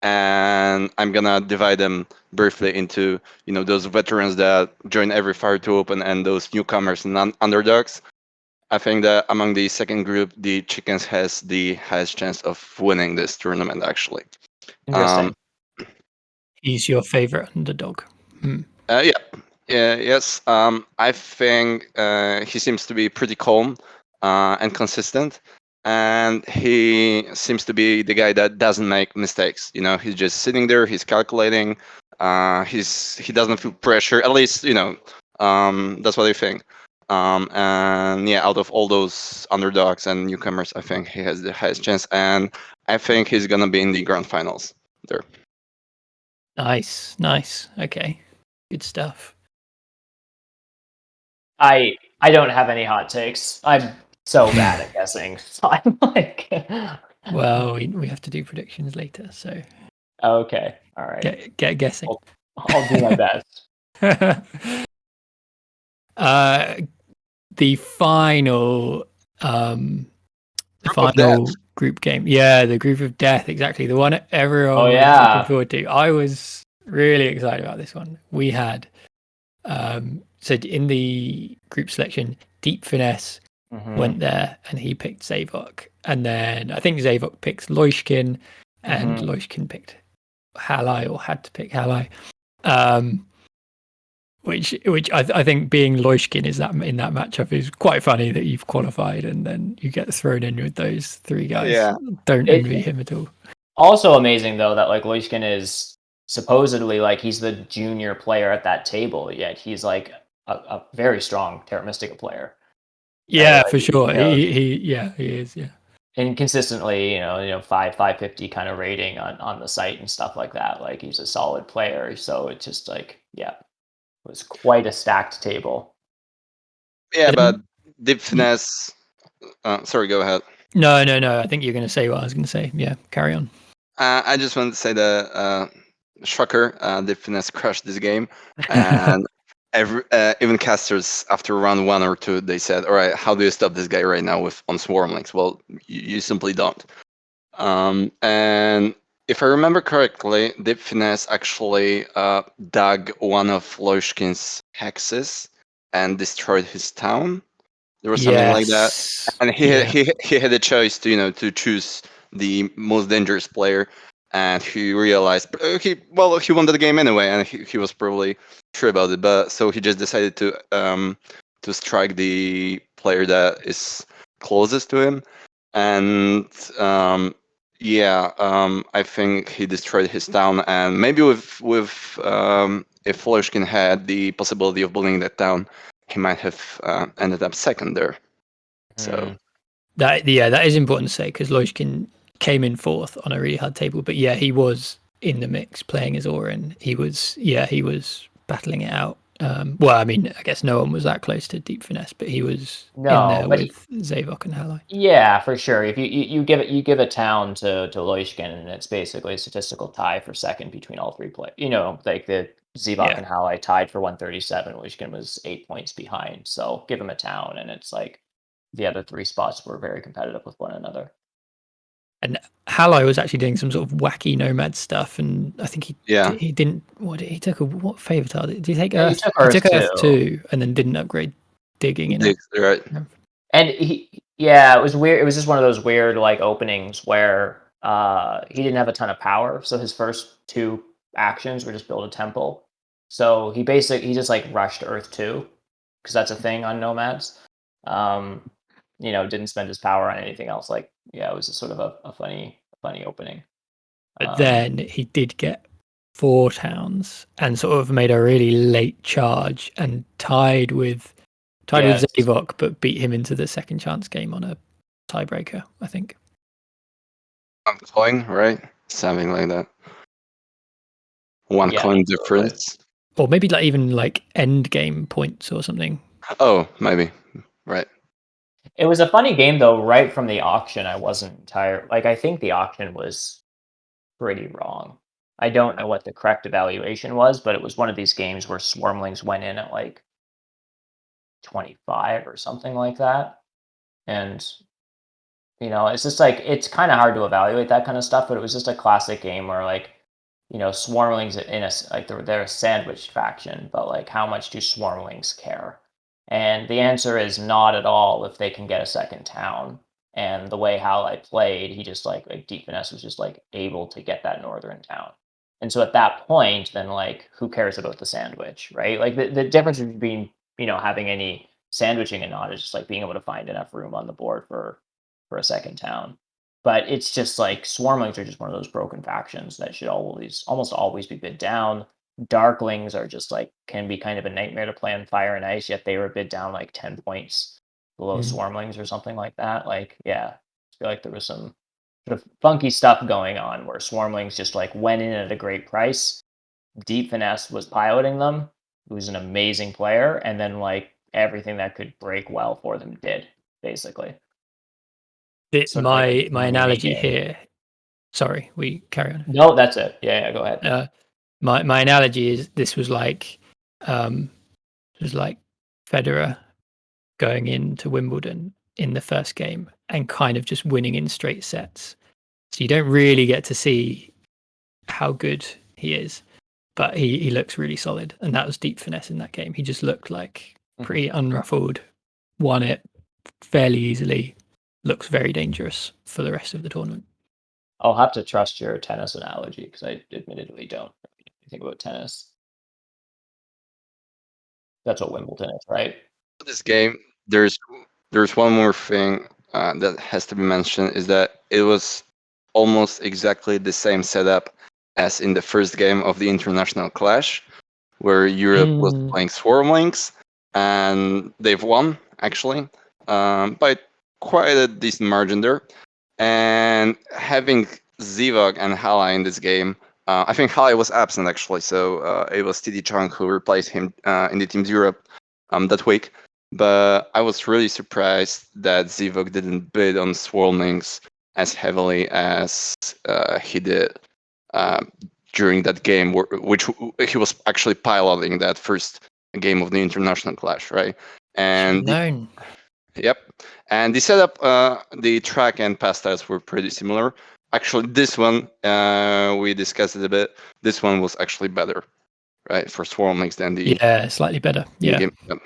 [SPEAKER 2] and I'm gonna divide them briefly into those veterans that join every Fire to Open and those newcomers and underdogs. I think that among the second group, the Chickens has the highest chance of winning this tournament. Actually,
[SPEAKER 3] Interesting.
[SPEAKER 1] He's your favorite underdog.
[SPEAKER 2] Yes. I think he seems to be pretty calm and consistent. and he seems to be the guy that doesn't make mistakes. He's just sitting there, he's calculating, he doesn't feel pressure. At least that's what I think. And yeah, out of all those underdogs and newcomers, I think he has the highest chance, and I think he's gonna be in the grand finals there.
[SPEAKER 1] Nice. Okay, good stuff.
[SPEAKER 3] I don't have any hot takes. I'm so bad at guessing. So I'm like,
[SPEAKER 1] well, we have to do predictions later, so
[SPEAKER 3] okay, all right.
[SPEAKER 1] Get guessing.
[SPEAKER 3] I'll do my best.
[SPEAKER 1] The final group game. Yeah, the group of death, exactly. The one everyone was looking forward to. I was really excited about this one. We had so in the group selection, Deep Finesse went there and he picked Zavok. And then I think Zavok picked Loishkin and Loishkin picked Halai, or had to pick Halai. Which I think being Loishkin is that in that matchup is quite funny that you've qualified and then you get thrown in with those three guys.
[SPEAKER 2] Yeah.
[SPEAKER 1] Don't envy him at all.
[SPEAKER 3] Also amazing though that like Loishkin is supposedly like he's the junior player at that table, yet he's like a very strong Terra Mystica player.
[SPEAKER 1] Yeah, for sure. He is, yeah.
[SPEAKER 3] And consistently, 550 kind of rating on the site and stuff like that. Like he's a solid player. So it's just like, yeah. It was quite a stacked table.
[SPEAKER 2] Yeah, but Deep Finesse. Sorry, go ahead.
[SPEAKER 1] No. I think you're going to say what I was going to say. Yeah, carry on.
[SPEAKER 2] I just wanted to say the shocker. Deep Finesse crushed this game, and even casters after round 1 or 2, they said, "All right, how do you stop this guy right now on Swarmlings?" Well, you simply don't. And if I remember correctly, Deep Finesse actually dug one of Loishkin's hexes and destroyed his town. There was something like that, and he had a choice to to choose the most dangerous player, and he realized he wanted the game anyway, and he was probably sure about it, but so he just decided to strike the player that is closest to him, and I think he destroyed his town, and maybe if Loishkin had the possibility of building that town, he might have ended up second there. So
[SPEAKER 1] that is important to say because Loishkin came in 4th on a really hard table, but yeah, he was in the mix playing as Orin. He was battling it out. Well, I mean, I guess no one was that close to Deep Finesse, but he was in there with Zavok and Halai.
[SPEAKER 3] Yeah, for sure. If you give a town to Loishkin, and it's basically a statistical tie for second between all three players. Like the Zavok and Halai tied for 137. Loishkin was 8 points behind. So give him a town, and it's like the other 3 spots were very competitive with one another.
[SPEAKER 1] And Halai was actually doing some sort of wacky nomad stuff, and I think he didn't. He took what favor tile? Did he take Earth? He took Earth 2, and then didn't upgrade digging.
[SPEAKER 2] Right.
[SPEAKER 3] And it was weird. It was just one of those weird like openings where he didn't have a ton of power, so his first 2 actions were just build a temple. So he just like rushed Earth 2 because that's a thing on nomads. Didn't spend his power on anything else. Like, yeah, it was just sort of a funny opening.
[SPEAKER 1] But then he did get 4 towns and sort of made a really late charge and tied with Zavok, but beat him into the second chance game on a tiebreaker, I think.
[SPEAKER 2] Coin, right? Something like that. 1 coin difference.
[SPEAKER 1] Or maybe even end game points or something.
[SPEAKER 2] Oh, maybe. Right.
[SPEAKER 3] It was a funny game though, right from the auction. I wasn't entirely I think the auction was pretty wrong. I don't know what the correct evaluation was, but it was one of these games where Swarmlings went in at 25 or something like that. And it's just it's kind of hard to evaluate that kind of stuff, but it was just a classic game where Swarmlings they're a sandwich faction, but how much do Swarmlings care? And the answer is not at all if they can get a second town. And the way Halai played, he just Deep Finesse was just able to get that northern town. And so at that point, then who cares about the sandwich, right? The difference between having any sandwiching and not is just being able to find enough room on the board for for a second town. But it's just like Swarmlings are just one of those broken factions that should almost always be bid down. Darklings are just like can be kind of a nightmare to play on Fire and Ice, yet they were bid down like 10 points below Swarmlings or something like that. Like, yeah, I feel like there was some sort of funky stuff going on where Swarmlings just like went in at a great price. Deep Finesse was piloting them, who's an amazing player, and then like everything that could break well for them did, basically. Sort of like
[SPEAKER 1] My
[SPEAKER 3] a
[SPEAKER 1] analogy
[SPEAKER 3] mini-game.
[SPEAKER 1] here. Sorry, we carry on.
[SPEAKER 3] No, that's it. Yeah, go ahead.
[SPEAKER 1] My analogy is this was like Federer going into Wimbledon in the first game and kind of just winning in straight sets. So you don't really get to see how good he is, but he looks really solid. And that was Deep Finesse in that game. He just looked like pretty unruffled, won it fairly easily, looks very dangerous for the rest of the tournament.
[SPEAKER 3] I'll have to trust your tennis analogy because I admittedly don't know anything about tennis. That's what Wimbledon is, right?
[SPEAKER 2] This game, there's one more thing that has to be mentioned, is that it was almost exactly the same setup as in the first game of the International Clash, where Europe was playing Swarmlings, and they've won, actually, by quite a decent margin there. And having Zivog and Hala in this game, I think Hala was absent, actually, so it was TD Chang who replaced him in the Teams Europe that week. But I was really surprised that Zivog didn't bid on Swarmlings as heavily as he did during that game, which he was actually piloting that first game of the International Clash, right? And yep, and the setup, the track and pass styles were pretty similar. Actually, this one we discussed it a bit. This one was actually better, right, for Swarmlings than the
[SPEAKER 1] slightly better. Yeah.
[SPEAKER 2] game. Yep.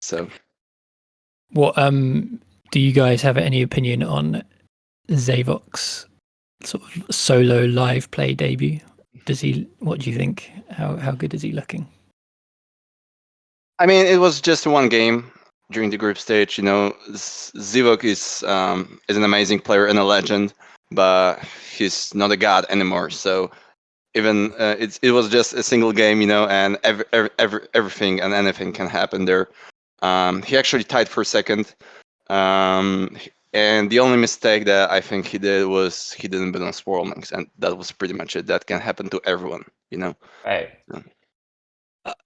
[SPEAKER 2] So,
[SPEAKER 1] what do you guys have any opinion on Zavok's sort of solo live play debut? What do you think? How good is he looking?
[SPEAKER 2] I mean, it was just one game during the group stage. You know, Zivok is an amazing player and a legend, but he's not a god anymore. So even it was just a single game, you know, and everything and anything can happen there. He actually tied for second. And the only mistake that I think he did was he didn't bid on Swarmlings, and that was pretty much it. That can happen to everyone, you know.
[SPEAKER 3] Right.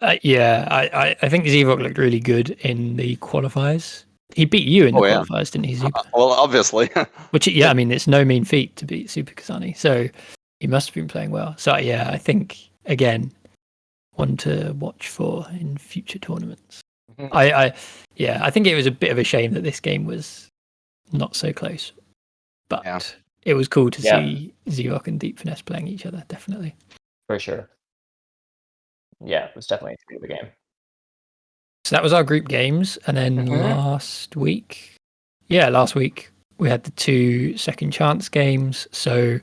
[SPEAKER 1] I think Zivok looked really good in the qualifiers. He beat you in the qualifiers, didn't he, Super?
[SPEAKER 2] Well, obviously.
[SPEAKER 1] Which, I mean, it's no mean feat to beat Superczarny, so he must have been playing well. So, yeah, I think, again, one to watch for in future tournaments. I think it was a bit of a shame that this game was not so close, but it was cool to see Zivok and Deep Finesse playing each other, definitely.
[SPEAKER 3] For sure. Yeah, it was definitely a good game.
[SPEAKER 1] So that was our group games, and then last week we had the 2 second chance games. So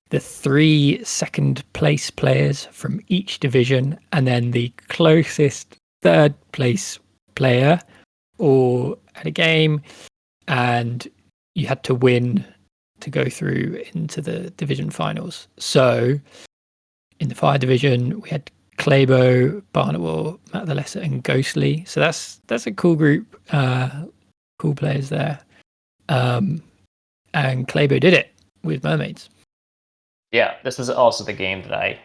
[SPEAKER 1] the 3 second place players from each division, and then the closest third place player or had a game, and you had to win to go through into the division finals. So in the fire division, we had Clabo, Barnawal, Matt the Lesser, and Ghostly. So that's a cool group, cool players there. And Clabo did it with Mermaids.
[SPEAKER 3] Yeah, this was also the game that I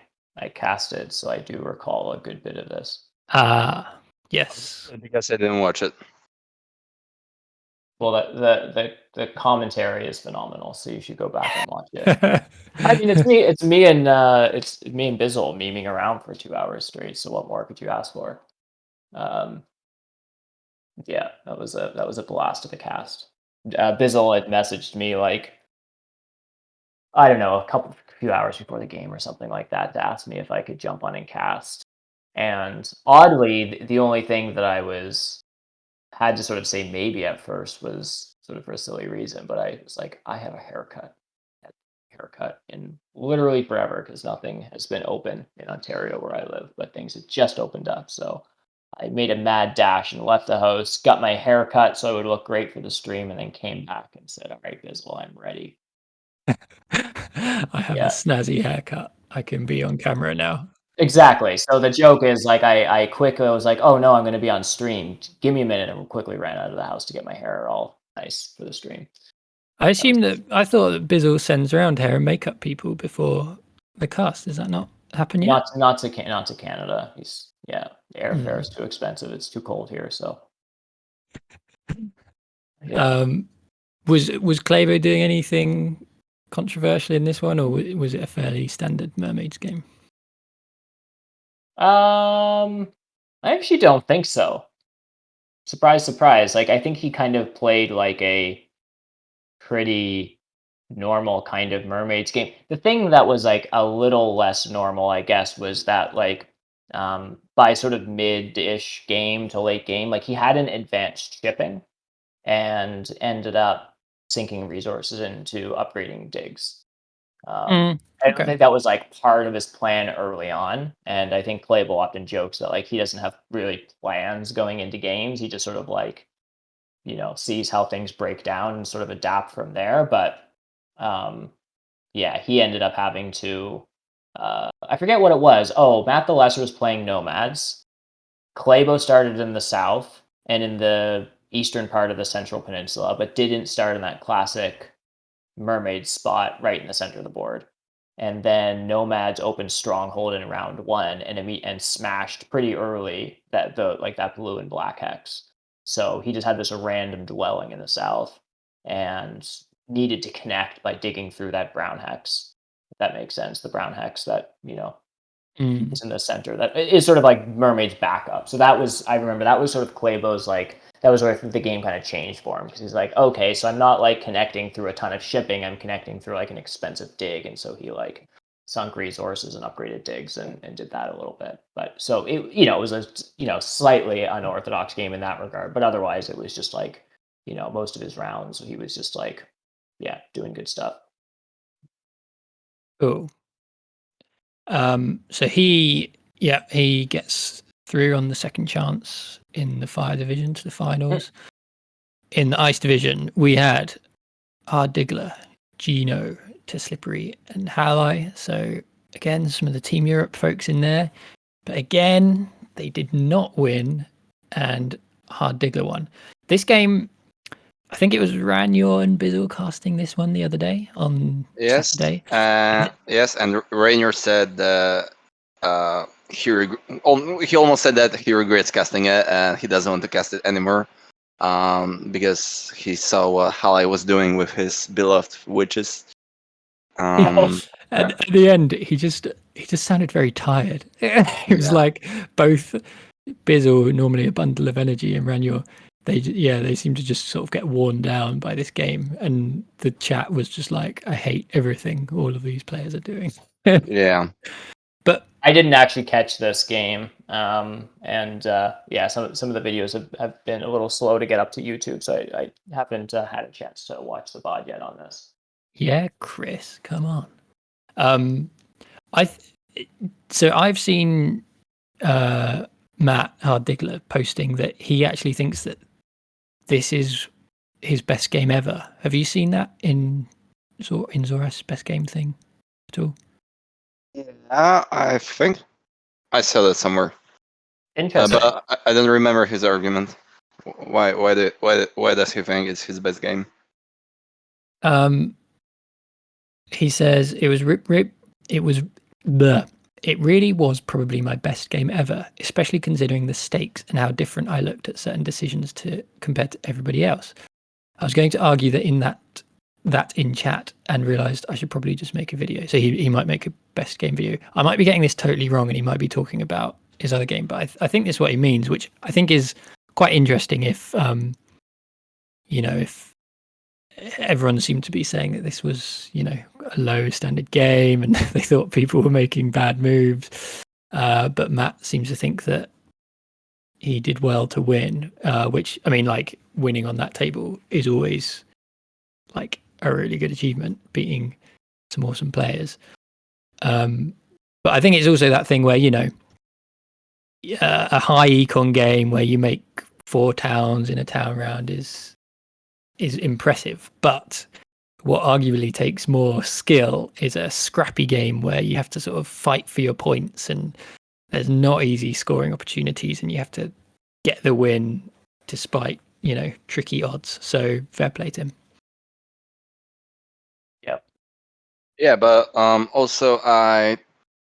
[SPEAKER 3] casted, so I do recall a good bit of this.
[SPEAKER 1] Yes.
[SPEAKER 2] I guess I didn't watch it.
[SPEAKER 3] Well, the commentary is phenomenal, so you should go back and watch it. I mean, it's me and Bizzle memeing around for 2 hours straight. So what more could you ask for? Yeah, that was a blast of a cast. Bizzle had messaged me like, I don't know, a few hours before the game or something like that to ask me if I could jump on and cast. And oddly, the only thing that I had to sort of say maybe at first was sort of for a silly reason, but I was like, I have a haircut in literally forever because nothing has been open in Ontario where I live, but things have just opened up. So I made a mad dash and left the house, got my hair cut so I would look great for the stream, and then came back and said, "All right, Bizzle, I'm ready."
[SPEAKER 1] I have a
[SPEAKER 3] Yeah.
[SPEAKER 1] snazzy haircut. I can be on camera now.
[SPEAKER 3] Exactly. So the joke is like I quickly was like, "Oh no, I'm going to be on stream. Give me a minute," and quickly ran out of the house to get my hair all nice for the stream.
[SPEAKER 1] I thought that Bizzle sends around hair and makeup people before the cast. Does that not happen yet?
[SPEAKER 3] Not to Canada. Airfare is too expensive. It's too cold here. So yeah.
[SPEAKER 1] Was Clavo doing anything controversial in this one, or was it a fairly standard Mermaids game?
[SPEAKER 3] I actually don't think so. Surprise, surprise. Like I think he kind of played like a pretty normal kind of Mermaids game. The thing that was like a little less normal, I guess, was that like by sort of mid-ish game to late game, like he had an advanced shipping and ended up sinking resources into upgrading digs. I don't think that was like part of his plan early on, and I think Playable often jokes that like he doesn't have really plans going into games. He just sort of like sees how things break down and sort of adapt from there. But yeah, he ended up having to. I forget what it was. Oh, Matt the Lesser was playing Nomads. Claybo started in the south and in the eastern part of the Central Peninsula, but didn't start in that classic mermaid spot right in the center of the board. And then Nomads opened Stronghold in round 1 and smashed pretty early that blue and black hex. So he just had this random dwelling in the south and needed to connect by digging through that brown hex. If that makes sense, the brown hex that is in the center. That is sort of like Mermaid's backup. So I remember that was sort of Claybo's that was where the game kind of changed for him, because he's like, okay, so I'm not like connecting through a ton of shipping, I'm connecting through like an expensive dig. And so he like sunk resources and upgraded digs and did that a little bit. But so it was a slightly unorthodox game in that regard. But otherwise it was just like, most of his rounds he was just like, doing good stuff.
[SPEAKER 1] Cool. So he gets through on the second chance in the Fire Division to the finals. In the Ice Division, we had Hard Diggler, Gino, Slippery, and Halai. So again, some of the Team Europe folks in there. But again, they did not win, and Hard Diggler won. This game, I think it was Ranyor and Bizzle casting this one the other day on Saturday.
[SPEAKER 2] Yes, and Rainier said he almost said that he regrets casting it and he doesn't want to cast it anymore, because he saw how I was doing with his beloved witches.
[SPEAKER 1] At the end, he just sounded very tired. It was like both Bizzle, normally a bundle of energy, and Ranyor, they seem to just sort of get worn down by this game. And the chat was just like, I hate everything all of these players are doing.
[SPEAKER 2] Yeah.
[SPEAKER 1] But
[SPEAKER 3] I didn't actually catch this game, some of the videos have been a little slow to get up to YouTube, so I haven't had a chance to watch the VOD yet on this.
[SPEAKER 1] Yeah, Chris, come on. So I've seen Matt Hard Diggler posting that he actually thinks that this is his best game ever. Have you seen that in Zora's best game thing at all?
[SPEAKER 2] Yeah, I think I saw that somewhere.
[SPEAKER 3] Interesting.
[SPEAKER 2] But I don't remember his argument. Why does he think it's his best game?
[SPEAKER 1] He says it was it really was probably my best game ever, especially considering the stakes and how different I looked at certain decisions compared to everybody else. I was going to argue that in chat and realized I should probably just make a video. So he might make a best game video. I might be getting this totally wrong and he might be talking about his other game, but I think this is what he means, which I think is quite interesting if if everyone seemed to be saying that this was, a low standard game and they thought people were making bad moves. But Matt seems to think that he did well to win, which, I mean, like, winning on that table is always like a really good achievement, beating some awesome players. But I think it's also that thing where, a high econ game where you make 4 towns in a town round is impressive, but what arguably takes more skill is a scrappy game where you have to sort of fight for your points, and there's not easy scoring opportunities, and you have to get the win despite, tricky odds. So fair play to him.
[SPEAKER 3] Yep.
[SPEAKER 2] Yeah, but also I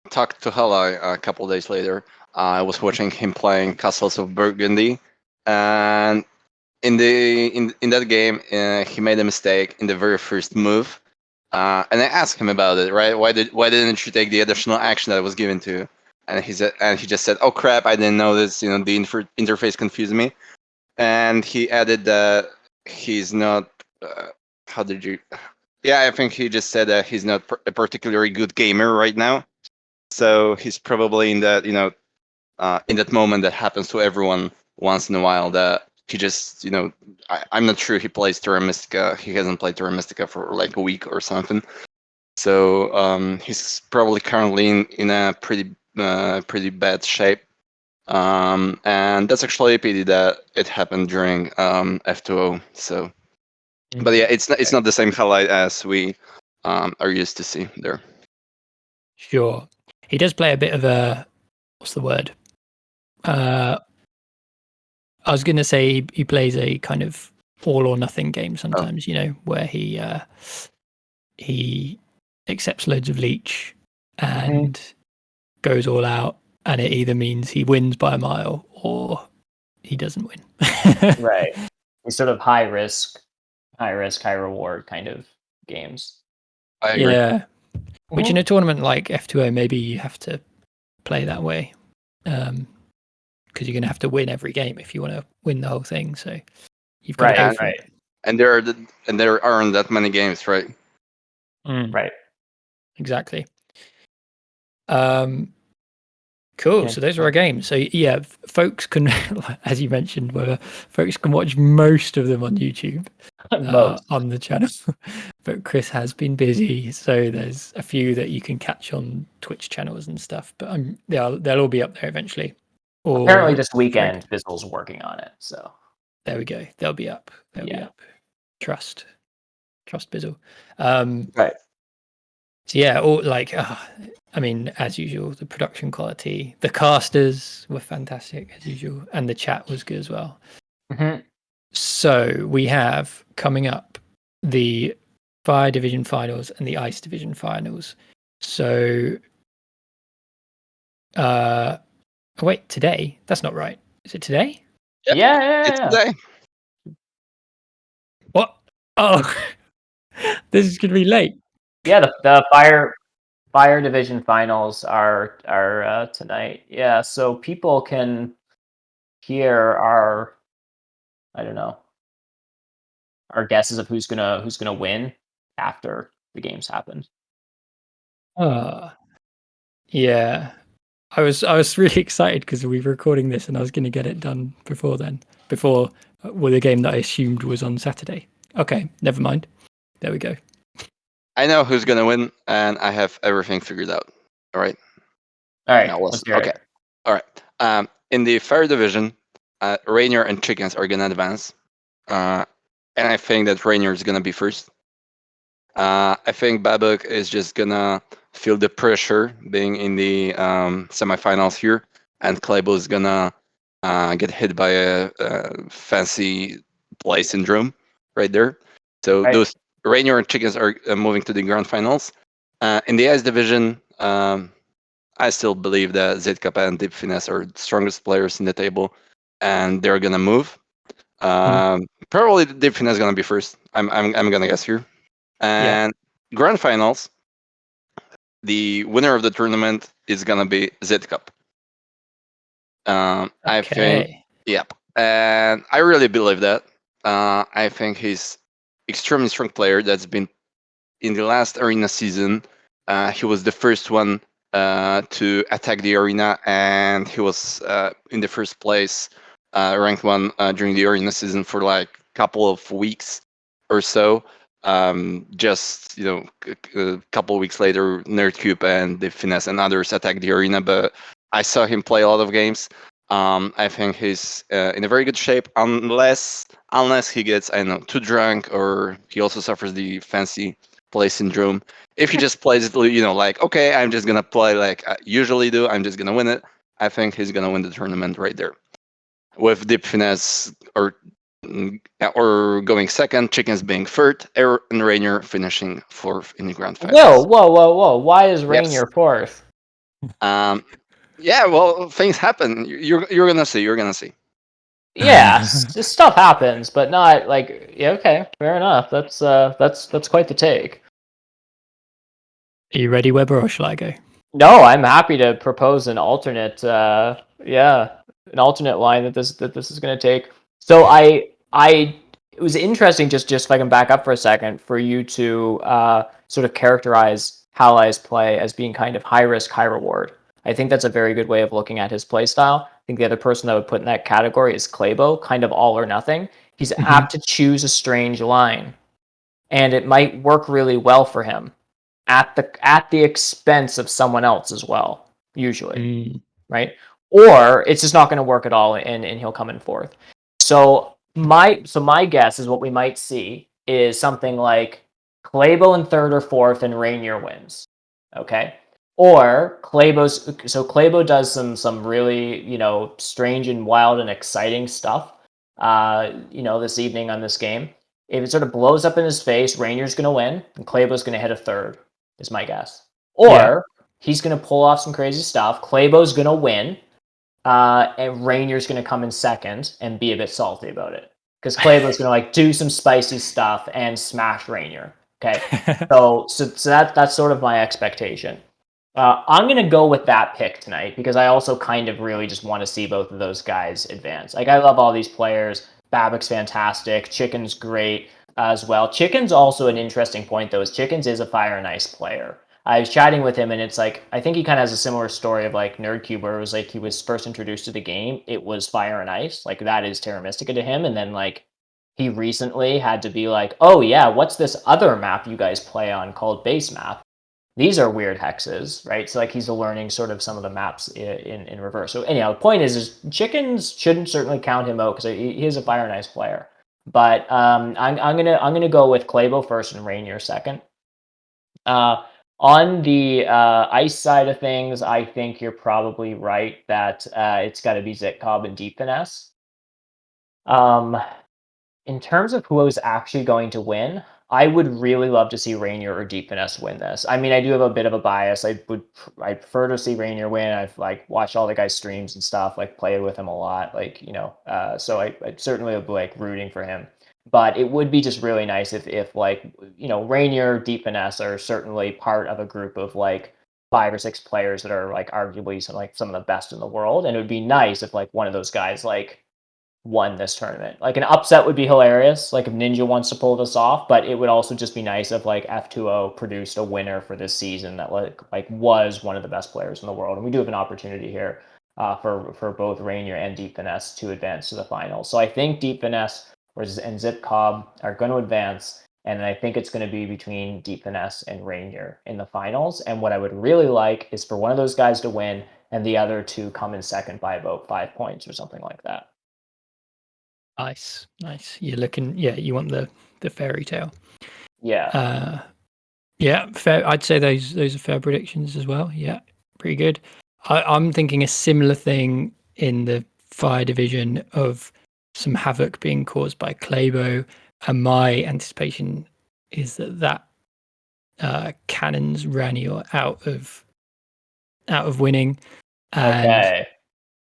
[SPEAKER 2] talked to Hala a couple days later. I was watching him playing Castles of Burgundy, and in that game, he made a mistake in the very first move, and I asked him about it. Right? Why didn't you take the additional action that was given to you? And he just said, "Oh crap! I didn't know this. The interface confused me." And he added that he's not. How did you? Yeah, I think he just said that he's not a particularly good gamer right now. So he's probably in that in that moment that happens to everyone once in a while, that he just I'm not sure he plays Terra Mystica. He hasn't played Terra Mystica for like a week or something. So he's probably currently in a pretty bad shape. And that's actually a pity that it happened during F2O. So, but yeah, it's not the same highlight as we are used to see there.
[SPEAKER 1] Sure, he does play a bit of a, what's the word? I was going to say he plays a kind of all or nothing game sometimes. Where he accepts loads of leech and goes all out, and it either means he wins by a mile or he doesn't win.
[SPEAKER 3] Right. It's sort of high risk, high reward kind of games.
[SPEAKER 2] I agree.
[SPEAKER 1] Yeah. Which in a tournament like F2O, maybe you have to play that way. Because you're going to have to win every game if you want to win the whole thing. So you've got to go for it.
[SPEAKER 2] And there aren't that many games, right?
[SPEAKER 3] Right.
[SPEAKER 1] Exactly. Cool. Yeah. So those are our games. So yeah, folks can, as you mentioned, folks can watch most of them on YouTube, on the channel. But Chris has been busy, so there's a few that you can catch on Twitch channels and stuff. But they'll all be up there eventually.
[SPEAKER 3] Apparently, this weekend, Bizzle's working on it. So
[SPEAKER 1] there we go. They'll be up. They'll be up. Trust Bizzle.
[SPEAKER 3] Right.
[SPEAKER 1] So yeah, as usual, the production quality, the casters were fantastic as usual, and the chat was good as well.
[SPEAKER 3] Mm-hmm.
[SPEAKER 1] So we have coming up the Fire Division Finals and the Ice Division Finals. So, wait, today? That's not right. Is it today?
[SPEAKER 2] Yep.
[SPEAKER 3] Yeah.
[SPEAKER 2] It's today.
[SPEAKER 1] What? Oh, this is going to be late.
[SPEAKER 3] Yeah, the Fire Division Finals are tonight. Yeah, so people can hear our guesses of who's gonna win after the games happen.
[SPEAKER 1] Yeah. I was really excited because we were recording this and I was going to get it done before the game that I assumed was on Saturday. Okay, never mind. There we go.
[SPEAKER 2] I know who's gonna win, and I have everything figured out. All right.
[SPEAKER 3] Okay.
[SPEAKER 2] All right. In the Fire Division, Rainier and Chickens are gonna advance, and I think that Rainier is gonna be first. I think Babuk is just gonna feel the pressure being in the semifinals here, and Kleibo is gonna get hit by a fancy play syndrome right there. So those Rainier and Chickens are moving to the grand finals. In the Ice Division, I still believe that Zkap and Deep Finesse are the strongest players in the table, and they're gonna move. Probably Deep Finesse is gonna be first. I'm gonna guess here. And grand finals, the winner of the tournament is gonna be Zkap. I think, yep, and I really believe that. I think he's extremely strong player that's been in the last arena season. He was the first one to attack the arena, and he was in the first place, ranked 1 during the arena season for like a couple of weeks or so. Just a couple of weeks later, Nerdcube and the Finesse and others attacked the arena, but I saw him play a lot of games. I think he's in a very good shape, unless he gets, I don't know, too drunk, or he also suffers the fancy play syndrome. If he just plays it, like, okay, I'm just gonna play like I usually do, I'm just gonna win it, I think he's gonna win the tournament right there. With Deep Finesse or going second, Chickens being third, and Rainier finishing fourth in the grand finals.
[SPEAKER 3] Whoa! Why is
[SPEAKER 2] Yes.
[SPEAKER 3] Rainier fourth?
[SPEAKER 2] Yeah, well, things happen. You're gonna see. You're gonna see.
[SPEAKER 3] Yeah, this stuff happens, but not like. Yeah, okay, fair enough. That's quite the take.
[SPEAKER 1] Are you ready, Webber, or shall I go?
[SPEAKER 3] No, I'm happy to propose an alternate. An alternate line that this is going to take. So it was interesting. Just if I can back up for a second, for you to sort of characterize Halai's play as being kind of high risk, high reward. I think that's a very good way of looking at his play style. I think the other person that would put in that category is Klæbo, kind of all or nothing. He's apt to choose a strange line, and it might work really well for him at the expense of someone else as well, usually, right? Or it's just not going to work at all, and he'll come in fourth. So my guess is what we might see is something like Klæbo in third or fourth, and Rainier wins. Okay, or Klæbo does some really strange and wild and exciting stuff. This evening on this game. If it sort of blows up in his face, Rainier's going to win, and Klæbo's going to hit a third, is my guess. Or he's going to pull off some crazy stuff. Klæbo's going to win, and Rainier's going to come in second and be a bit salty about it. Because Klæbo's going to do some spicy stuff and smash Rainier. Okay, so that's sort of my expectation. I'm going to go with that pick tonight because I also kind of really just want to see both of those guys advance. Like, I love all these players. Babbick's fantastic. Chicken's great as well. Chicken's also an interesting point, though, is Chickens is a Fire and Ice player. I was chatting with him, and it's like, I think he kind of has a similar story of like NerdCube, where it was like he was first introduced to the game. It was Fire and Ice. Like, that is Terra Mystica to him. And then, like, he recently had to be like, oh, yeah, what's this other map you guys play on called Base Map? These are weird hexes, right? So like he's learning sort of some of the maps in reverse. So anyhow, the point is Chickens shouldn't certainly count him out because he is a Fire and Ice player. But I'm gonna go with Klæbo first and Rainier second. On the ice side of things, I think you're probably right that it's got to be Zitcob and Deep Finesse. In terms of who is actually going to win, I would really love to see Rainier or Deep Finesse win this. I mean, I do have a bit of a bias. I prefer to see Rainier win. I've watched all the guys' streams and stuff, played with him a lot, so I certainly would be rooting for him. But it would be just really nice if Rainier, Deep Finesse are certainly part of a group of 5 or 6 players that are arguably some of the best in the world, and it would be nice if one of those guys won this tournament. An upset would be hilarious, if Ninja wants to pull this off, but it would also just be nice if F2O produced a winner for this season that was one of the best players in the world. And we do have an opportunity here for both Rainier and Deep Finesse to advance to the finals. So I think Deep Finesse and Zitcob are going to advance, and I think it's going to be between Deep Finesse and Rainier in the finals. And what I would really like is for one of those guys to win and the other to come in second by about 5 points or something like that.
[SPEAKER 1] Nice. You're looking, you want the fairy tale.
[SPEAKER 3] Yeah.
[SPEAKER 1] Fair. I'd say those are fair predictions as well. Yeah, pretty good. I'm thinking a similar thing in the fire division of some havoc being caused by Klæbo, and my anticipation is that cannons Ranier out of winning, and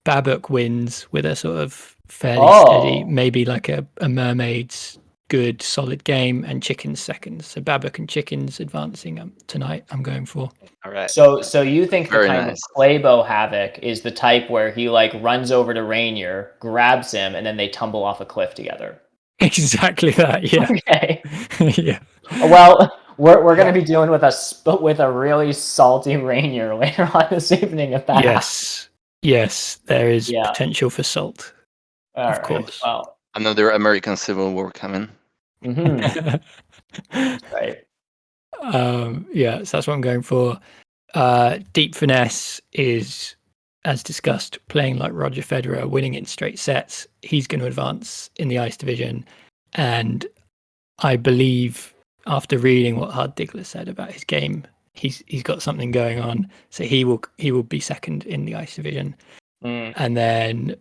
[SPEAKER 1] Babbick wins with a sort of fairly steady, maybe a mermaid's good solid game, and Chickens second. So Babbick and Chickens advancing tonight. I'm going for.
[SPEAKER 2] All right.
[SPEAKER 3] So you think
[SPEAKER 2] Very
[SPEAKER 3] the kind of Klæbo havoc is the type where he runs over to Rainier, grabs him, and then they tumble off a cliff together?
[SPEAKER 1] Exactly that. Yeah.
[SPEAKER 3] Okay.
[SPEAKER 1] Yeah.
[SPEAKER 3] Well, we're going to be dealing with a really salty Rainier later on this evening. If that happens.
[SPEAKER 1] Yes, there is potential for salt. Of course.
[SPEAKER 3] Well,
[SPEAKER 2] another American Civil War coming.
[SPEAKER 3] Mm-hmm. Right.
[SPEAKER 1] So that's what I'm going for. Deep Finesse is as discussed, playing like Roger Federer, winning in straight sets, he's going to advance in the ice division. And I believe, after reading what Hard Diggler said about his game, he's got something going on. So he will be second in the ice division. And then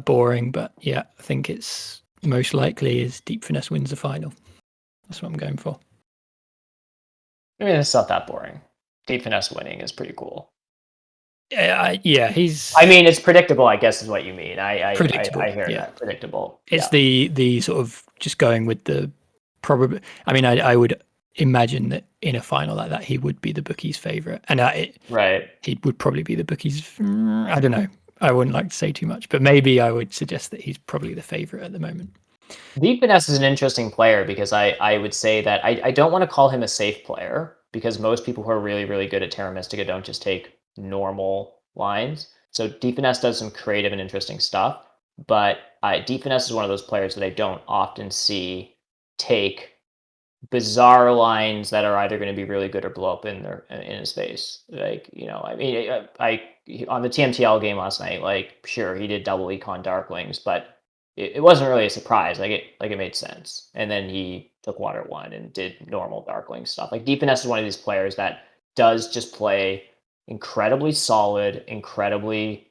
[SPEAKER 1] boring, but yeah, I think it's most likely is Deep Finesse wins the final. That's what I'm going for.
[SPEAKER 3] I mean, it's not that boring. Deep Finesse winning is pretty cool.
[SPEAKER 1] Yeah, he's.
[SPEAKER 3] I mean, it's predictable, I guess, is what you mean. I hear that. Predictable.
[SPEAKER 1] It's the sort of just going with the probably. I mean, I would imagine that in a final like that, he would be the bookies' favorite, and he would probably be the bookies'. I don't know. I wouldn't like to say too much, but maybe I would suggest that he's probably the favorite at the moment.
[SPEAKER 3] Deep Finesse is an interesting player because I would say that I don't want to call him a safe player because most people who are really, really good at Terra Mystica don't just take normal lines. So Deep Finesse does some creative and interesting stuff, but Deep Finesse is one of those players that I don't often see take bizarre lines that are either going to be really good or blow up in his face. Like, I mean, I on the TMTL game last night, like, sure, he did double econ Darklings, but it wasn't really a surprise. Like it made sense. And then he took Water 1 and did normal Darkling stuff. Like, Deep Finesse is one of these players that does just play incredibly solid, incredibly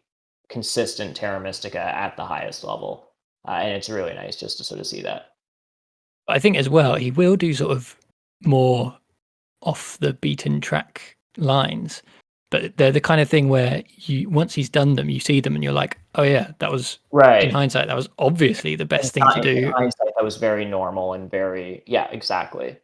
[SPEAKER 3] consistent Terra Mystica at the highest level. And it's really nice just to sort of see that.
[SPEAKER 1] I think as well, he will do sort of more off the beaten track lines, but they're the kind of thing where once he's done them, you see them and you're like, oh yeah, that was
[SPEAKER 3] right.
[SPEAKER 1] In hindsight, that was obviously the best thing to do.
[SPEAKER 3] In hindsight, that was very normal and very, exactly.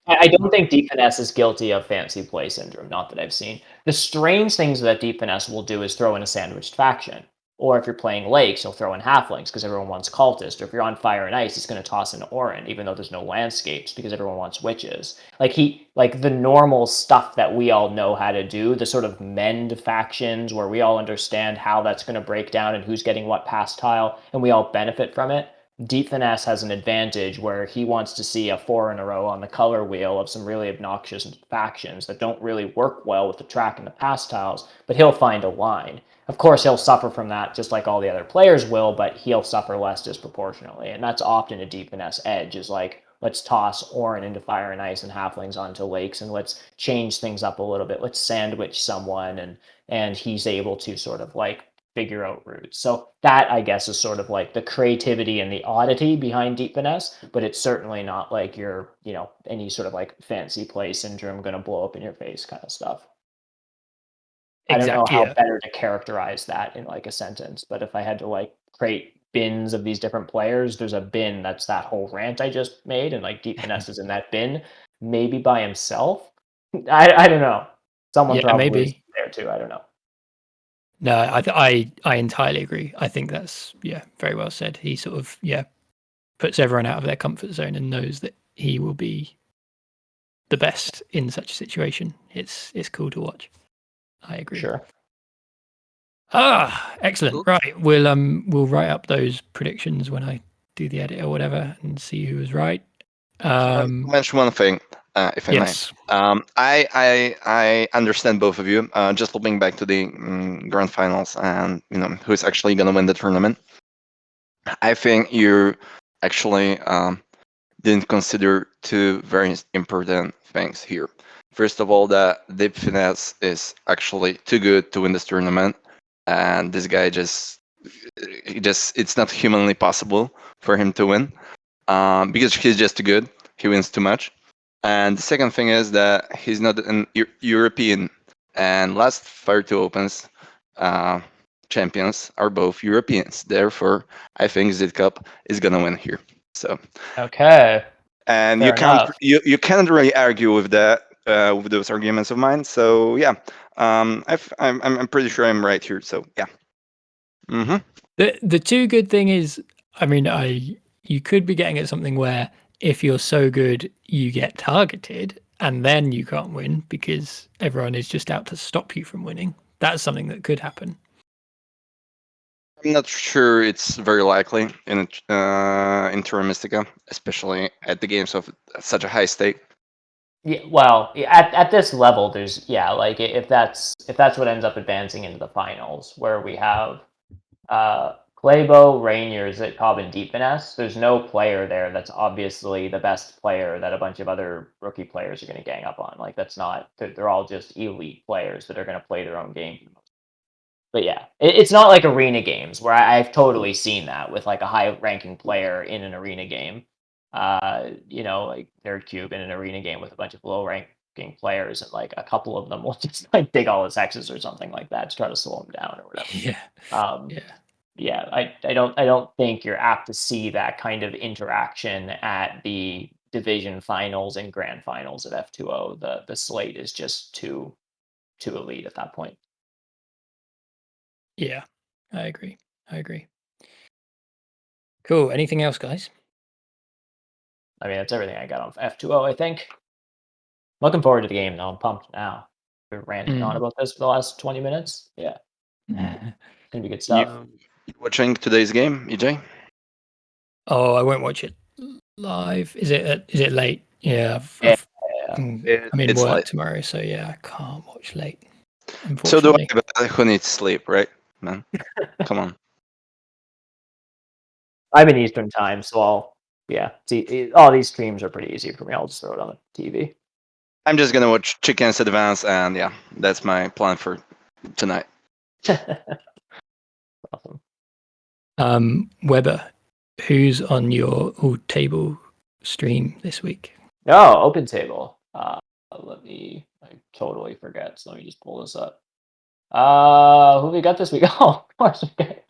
[SPEAKER 3] I don't think Deep Finesse is guilty of fancy play syndrome, not that I've seen. The strange things that Deep Finesse will do is throw in a sandwiched faction. Or if you're playing Lakes, he'll throw in Halflings because everyone wants Cultist. Or if you're on Fire and Ice, he's going to toss in Orin, even though there's no landscapes because everyone wants Witches. Like the normal stuff that we all know how to do, the sort of mend factions where we all understand how that's going to break down and who's getting what past tile, and we all benefit from it. Deep Finesse has an advantage where he wants to see a 4 in a row on the color wheel of some really obnoxious factions that don't really work well with the track and the pass tiles, but he'll find a line. Of course, he'll suffer from that just like all the other players will, but he'll suffer less disproportionately. And that's often a Deep Finesse edge, is like, let's toss Orin into Fire and Ice and Halflings onto Lakes, and let's change things up a little bit. Let's sandwich someone, and he's able to sort of like figure out routes. So that, I guess, is sort of like the creativity and the oddity behind Deep Finesse, but it's certainly not like you're, any sort of like fancy play syndrome going to blow up in your face kind of stuff. Exactly. I don't know how better to characterize that in like a sentence, but if I had to like create bins of these different players, there's a bin that's that whole rant I just made, and like Deep Finesse is in that bin, maybe by himself. I don't know. Someone probably is there too. I don't know.
[SPEAKER 1] No, I entirely agree. I think that's very well said. He sort of puts everyone out of their comfort zone and knows that he will be the best in such a situation. It's cool to watch. I agree.
[SPEAKER 3] Sure.
[SPEAKER 1] Excellent. Right, we'll write up those predictions when I do the edit or whatever and see who was right.
[SPEAKER 2] Mention one thing, if I may. I understand both of you. Just looking back to the grand finals and who's actually going to win the tournament. I think you actually didn't consider two very important things here. First of all, that Deep Finesse is actually too good to win this tournament, and this guy it's not humanly possible for him to win, because he's just too good. He wins too much. And the second thing is that he's not an European, and last Fire2 Opens champions are both Europeans. Therefore, I think Zidcup is gonna win here. So
[SPEAKER 3] okay.
[SPEAKER 2] And you can't really argue with that. With those arguments of mine, so yeah, I'm pretty sure I'm right here. So yeah.
[SPEAKER 1] The too good thing is, I mean, you could be getting at something where if you're so good, you get targeted, and then you can't win because everyone is just out to stop you from winning. That's something that could happen.
[SPEAKER 2] I'm not sure it's very likely in Terra Mystica, especially at the games of such a high stake.
[SPEAKER 3] Yeah, well, at this level, there's like if that's what ends up advancing into the finals, where we have Claybo, Rainier, Zitkov, and Deep Finesse. There's no player there that's obviously the best player that a bunch of other rookie players are going to gang up on. Like that's not. They're all just elite players that are going to play their own game. But yeah, it's not like arena games where I've totally seen that with like a high-ranking player in an arena game. Like Nerd Cube in an arena game with a bunch of low-ranking players, and like a couple of them will just like dig all his hexes or something like that to try to slow him down or whatever. I don't think you're apt to see that kind of interaction at the division finals and grand finals at F2O. The slate is just too elite at that point.
[SPEAKER 1] Yeah, I agree. Cool. Anything else, guys?
[SPEAKER 3] I mean, that's everything I got on F2O, I think. Looking forward to the game, though. I'm pumped now. We're ranting on about this for the last 20 minutes. Yeah. It's going to be good stuff.
[SPEAKER 2] You watching today's game, EJ?
[SPEAKER 1] Oh, I won't watch it live. Is it late? Yeah. I'm in work late tomorrow, so yeah, I can't watch late.
[SPEAKER 2] So do I, but who needs sleep, right, man? Come on.
[SPEAKER 3] I'm in Eastern time, so all these streams are pretty easy for me. I'll just throw it on the TV.
[SPEAKER 2] I'm just gonna watch Chickens Advance, and yeah, that's my plan for tonight.
[SPEAKER 3] Awesome.
[SPEAKER 1] Webber, who's on your all table stream this week?
[SPEAKER 3] Oh, open table. I totally forget. So let me just pull this up. Who we got this week? Oh, of course. Okay.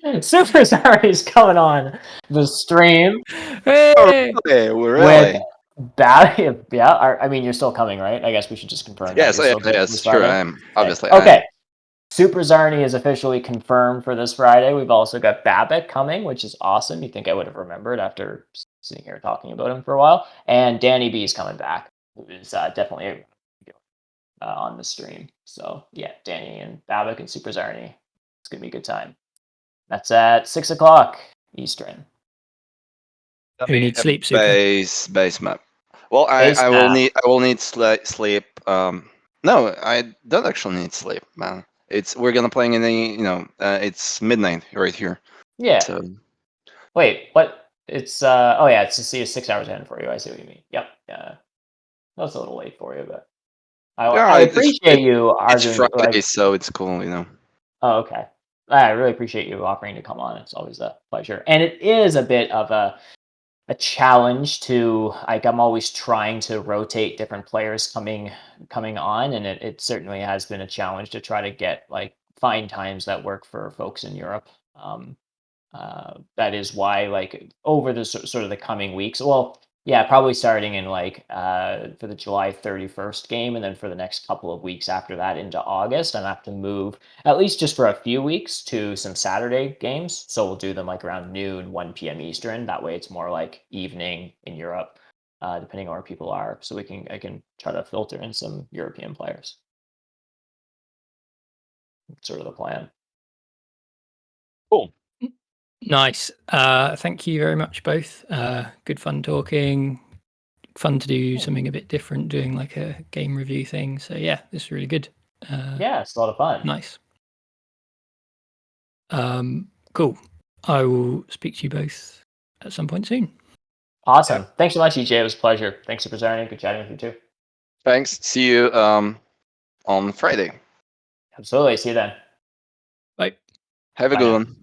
[SPEAKER 3] Superczarny's coming on the stream.
[SPEAKER 1] Hey!
[SPEAKER 2] Really?
[SPEAKER 3] I mean, you're still coming, right? I guess we should just confirm.
[SPEAKER 2] Yes, sure. I am obviously.
[SPEAKER 3] Okay. Superczarny is officially confirmed for this Friday. We've also got Babbitt coming, which is awesome. You'd think I would have remembered after sitting here talking about him for a while. And Danny B is coming back, who is definitely on the stream. So yeah, Danny and Babbitt and Superczarny. It's gonna be a good time. That's at 6 o'clock Eastern.
[SPEAKER 1] Who needs sleep?
[SPEAKER 2] Base map. Well, I will need sleep. No, I don't actually need sleep, man. We're gonna play in the it's midnight right here.
[SPEAKER 3] Yeah.
[SPEAKER 2] So.
[SPEAKER 3] Wait, what? It's it's to see 6 hours ahead for you. I see what you mean. Yep. Yeah. That's a little late for you, but I appreciate you arguing.
[SPEAKER 2] It's Friday, so it's cool,
[SPEAKER 3] Oh, okay. I really appreciate you offering to come on. It's always a pleasure, and it is a bit of a challenge to I'm always trying to rotate different players coming on, and it certainly has been a challenge to try to get find times that work for folks in Europe. That is why over the sort of the coming weeks, probably starting in for the July 31st game, and then for the next couple of weeks after that into August, I have to move at least just for a few weeks to some Saturday games. So we'll do them around noon, 1 p.m. Eastern. That way it's more evening in Europe, depending on where people are. So I can try to filter in some European players. That's sort of the plan.
[SPEAKER 2] Cool.
[SPEAKER 1] Nice. Thank you very much, both. Good fun talking. Fun to do something a bit different, doing a game review thing. So yeah, this is really good.
[SPEAKER 3] It's a lot of fun.
[SPEAKER 1] Nice. Cool. I will speak to you both at some point soon.
[SPEAKER 3] Awesome. Thanks so much, EJ. It was a pleasure. Thanks, Superczarny. Good chatting with you too.
[SPEAKER 2] Thanks. See you on Friday.
[SPEAKER 3] Absolutely. See you then.
[SPEAKER 1] Bye.
[SPEAKER 2] Have a good one.